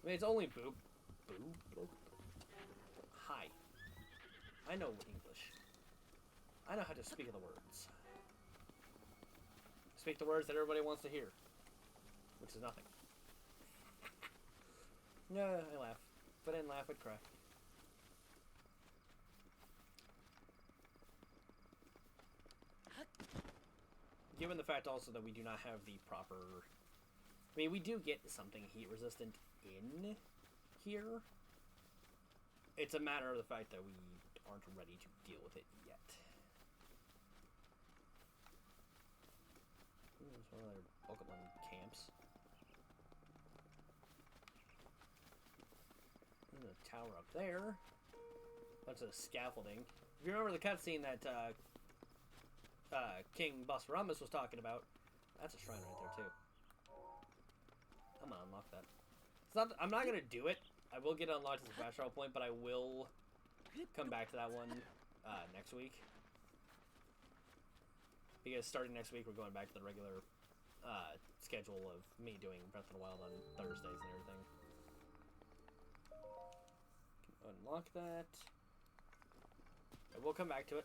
I mean, it's only boop. Boop. Hi. I know English. I know how to speak the words. Speak the words that everybody wants to hear. Which is nothing. No, I laugh. If I didn't laugh, I'd cry. Given the fact also that we do not have the proper... I mean, we do get something heat resistant in here. It's a matter of the fact that we aren't ready to deal with it yet. There's one of their Pokemon camps. There's a tower up there. Bunch of scaffolding. If you remember the cutscene that King Basaramus was talking about, that's a shrine right there too. I'm gonna unlock that. It's not. I'm not gonna do it. I will get it unlocked as a fast travel point, but I will come back to that one next week. Because starting next week, we're going back to the regular schedule of me doing Breath of the Wild on Thursdays and everything. Unlock that. I will come back to it.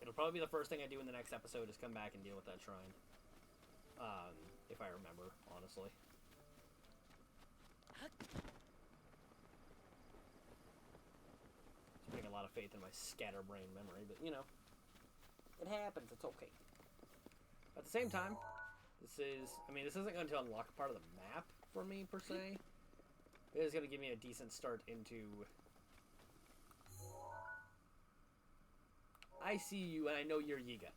It'll probably be the first thing I do in the next episode is come back and deal with that shrine. If I remember, honestly. Just putting a lot of faith in my scatterbrain memory, but you know, it happens. It's okay. At the same time, this isn't going to unlock part of the map for me per se. It is going to give me a decent start into. I see you, and I know you're Yiga.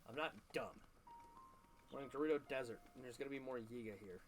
I'm not dumb. We're in Gerudo Desert, and there's going to be more Yiga here.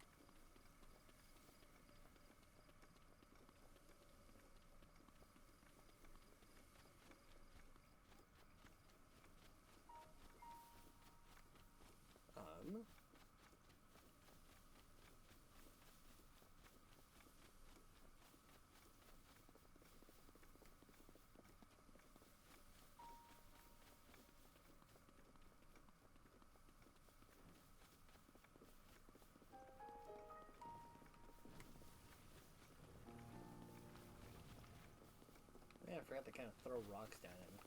Yeah, I forgot to kind of throw rocks down at me.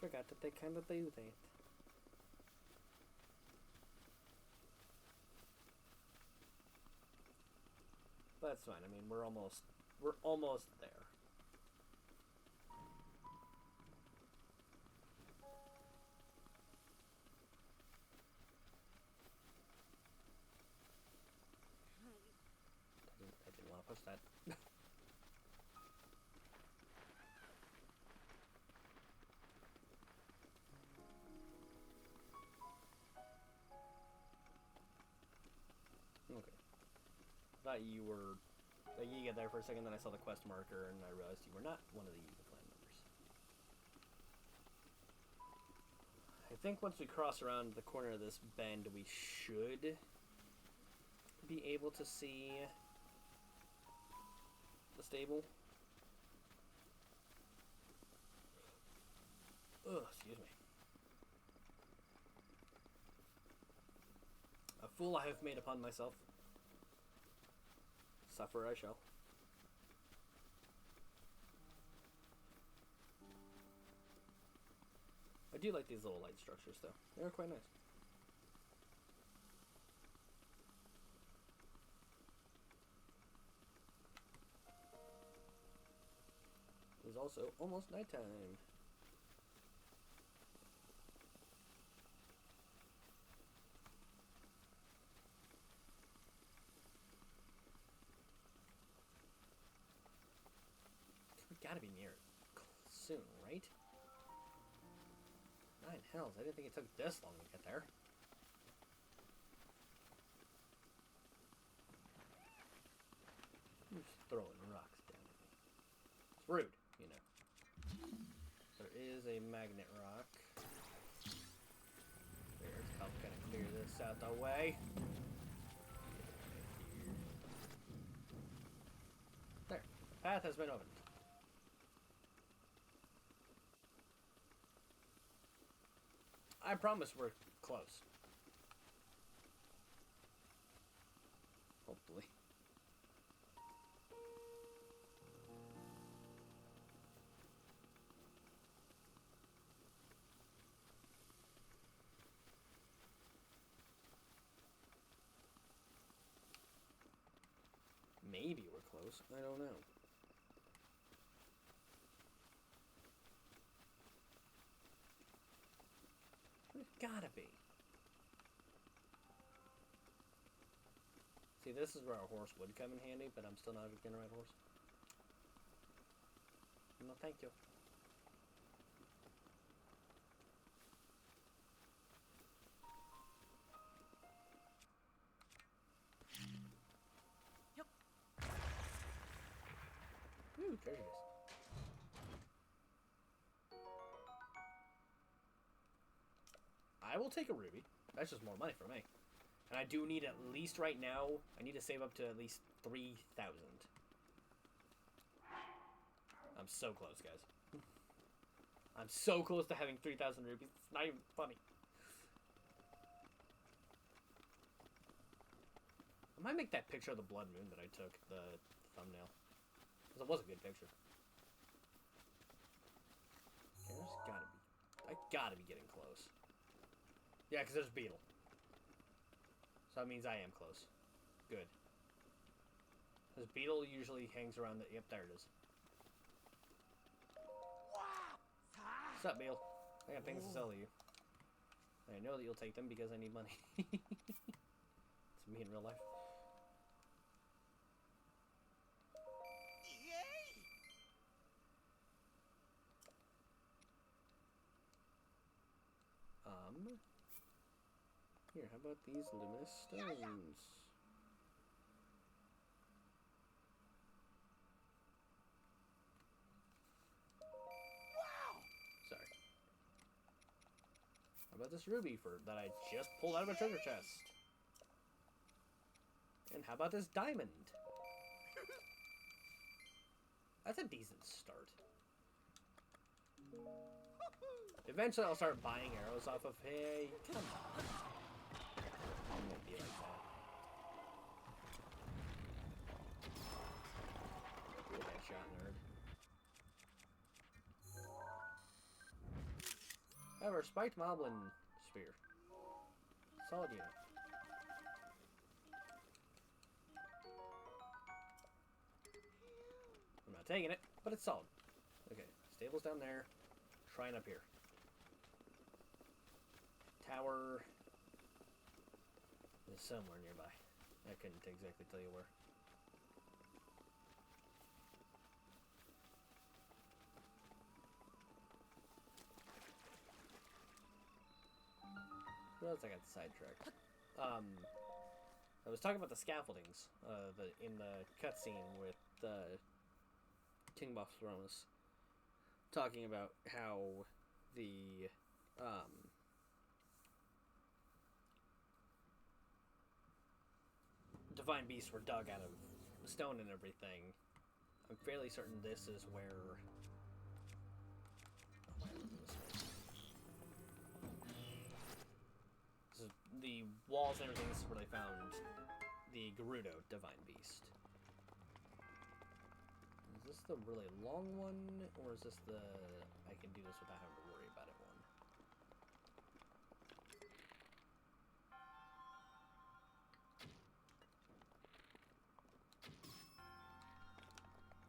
Forgot that they kind of do that. But that's fine. I mean, we're almost there. I didn't want to push that. Okay. Thought you were a Yiga there for a second, then I saw the quest marker and I realized you were not one of the Yiga clan members. I think once we cross around the corner of this bend, we should be able to see the stable. Ugh, excuse me. A fool I have made upon myself. Suffer I shall. I do like these little light structures, though. They're quite nice. It is also almost nighttime. We gotta be near it soon, right? Nine hells, I didn't think it took this long to get there. Who's throwing rocks down at me? It's rude, you know. There is a magnet rock. There's how I'm gonna clear this out the way. There. Path has been opened. I promise we're close. Hopefully. Maybe we're close. I don't know. We've gotta be. See, this is where a horse would come in handy, but I'm still not gonna ride a horse. No, thank you. Yep. Ooh, treasures. I will take a ruby. That's just more money for me. And I do need at least right now, I need to save up to at least 3,000. I'm so close, guys. I'm so close to having 3,000 rupees. It's not even funny. I might make that picture of the blood moon that I took the thumbnail. Because it was a good picture. Okay, there's gotta be... I gotta be getting close. Yeah, because there's Beetle. So that means I am close. Good. Because Beetle usually hangs around the... Yep, there it is. What's up, Beetle? I got things to sell to you. I know that you'll take them because I need money. It's me in real life. Here, how about these luminous stones? Sorry. How about this ruby that I just pulled out of a treasure chest? And how about this diamond? That's a decent start. Eventually I'll start buying arrows off of... Hey, come on. It won't be like that. Headshot, nerd. However, spiked moblin spear. Solid unit. I'm not taking it, but it's solid. Okay, stable's down there. Shrine up here. Tower is somewhere nearby. I couldn't exactly tell you where. What else I got sidetracked? I was talking about the scaffoldings in the cutscene with King Bothromus, talking about how the divine beasts were dug out of the stone and everything. I'm fairly certain this is where... This is the walls and everything. This is where they found the Gerudo divine beast. Is this the really long one, or is this the I can do this without having to worry about it one?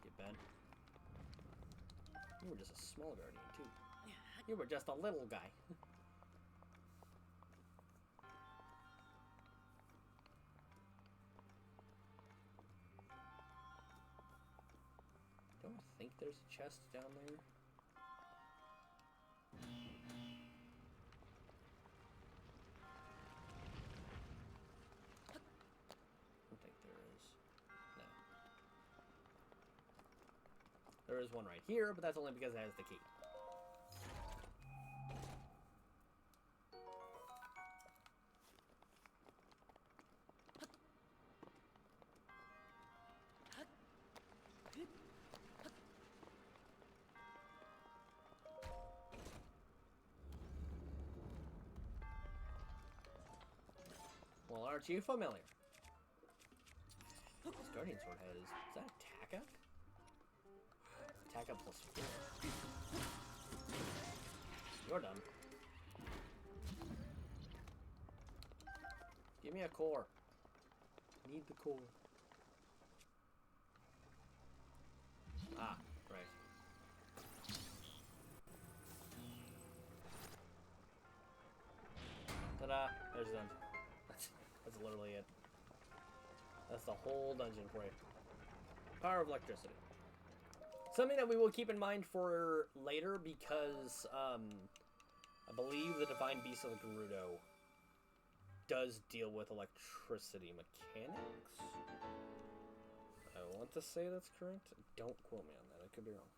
Get Ben. You were just a small guardian, too. You were just a little guy. I don't think there's a chest down there. I don't think there is. No. There is one right here, but that's only because it has the key. Well, aren't you familiar? This Guardian Sword head is that Taka? Taka plus 4. You're done. Give me a core. Need the core. Ah, right. Ta-da! There's done. That's literally it. That's the whole dungeon for you. Power of electricity. Something that we will keep in mind for later because I believe the Divine Beast of the Gerudo does deal with electricity mechanics. I want to say that's correct. Don't quote me on that. I could be wrong.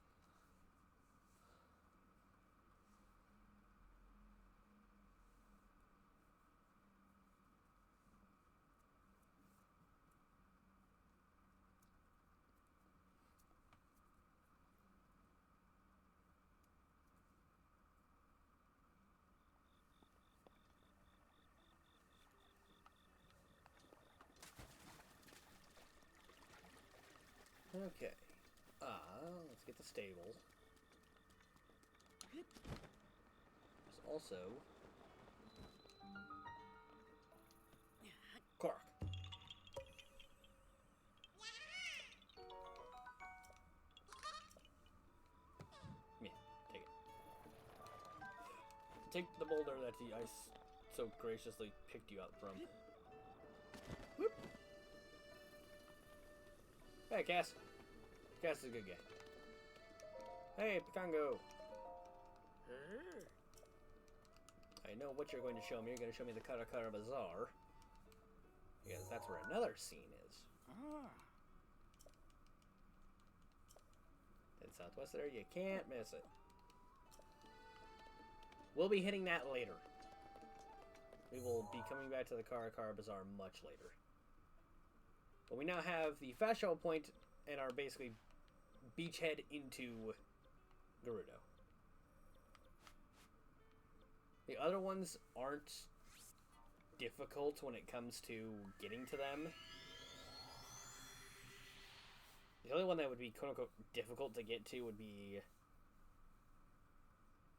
Okay. Let's get the stable. There's also Cork. Yeah, take it. Take the boulder that I so graciously picked you up from. Whoop. Hey, Cass. Cass is a good guy. Hey, Picango. I know what you're going to show me. You're going to show me the Karakara Bazaar. Because that's where another scene is. In Southwest there, you can't miss it. We'll be hitting that later. We will be coming back to the Karakara Bazaar much later. But we now have the fast travel point and are basically beachhead into Gerudo. The other ones aren't difficult when it comes to getting to them. The only one that would be quote-unquote difficult to get to would be...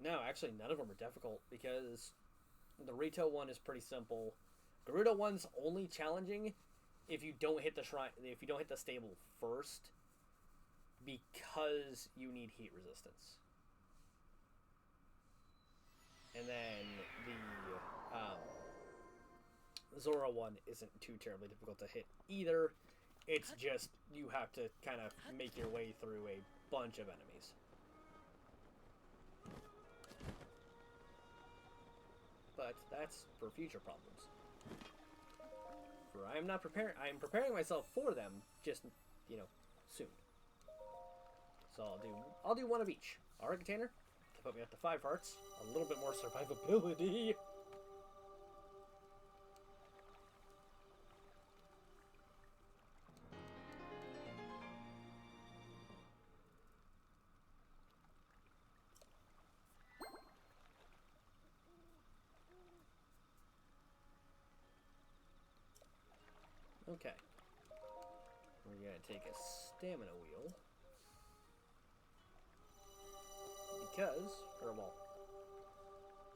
No, actually none of them are difficult because the Rito one is pretty simple. Gerudo one's only challenging if you don't hit the shrine, if you don't hit the stable first, because you need heat resistance. And then the Zora one isn't too terribly difficult to hit either. It's just you have to kind of make your way through a bunch of enemies. But that's for future problems. For I am not preparing. I am preparing myself for them. Just soon. So I'll do one of each. Aura container to put me up to 5 hearts. A little bit more survivability. Okay. We're gonna take a stamina wheel. Because,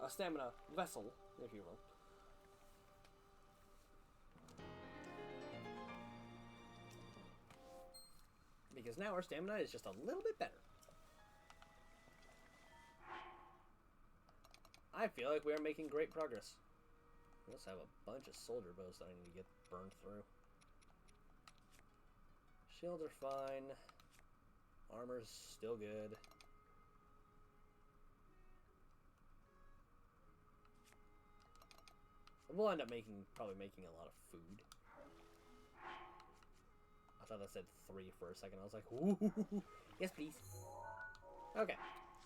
a stamina vessel, if you will. Because now our stamina is just a little bit better. I feel like we are making great progress. We also have a bunch of soldier bows that I need to get burned through. Shields are fine. Armor's still good. We'll end up probably making a lot of food. I thought that said 3 for a second. I was like, ooh, yes please. Okay,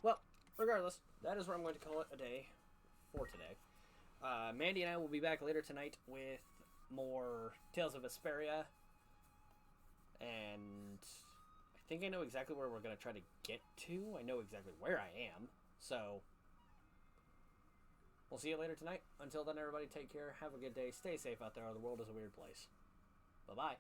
well, regardless, that is where I'm going to call it a day for today. Mandy and I will be back later tonight with more Tales of Vesperia. And I think I know exactly where we're going to try to get to. I know exactly where I am. So, we'll see you later tonight. Until then, everybody, take care. Have a good day. Stay safe out there. The world is a weird place. Bye-bye.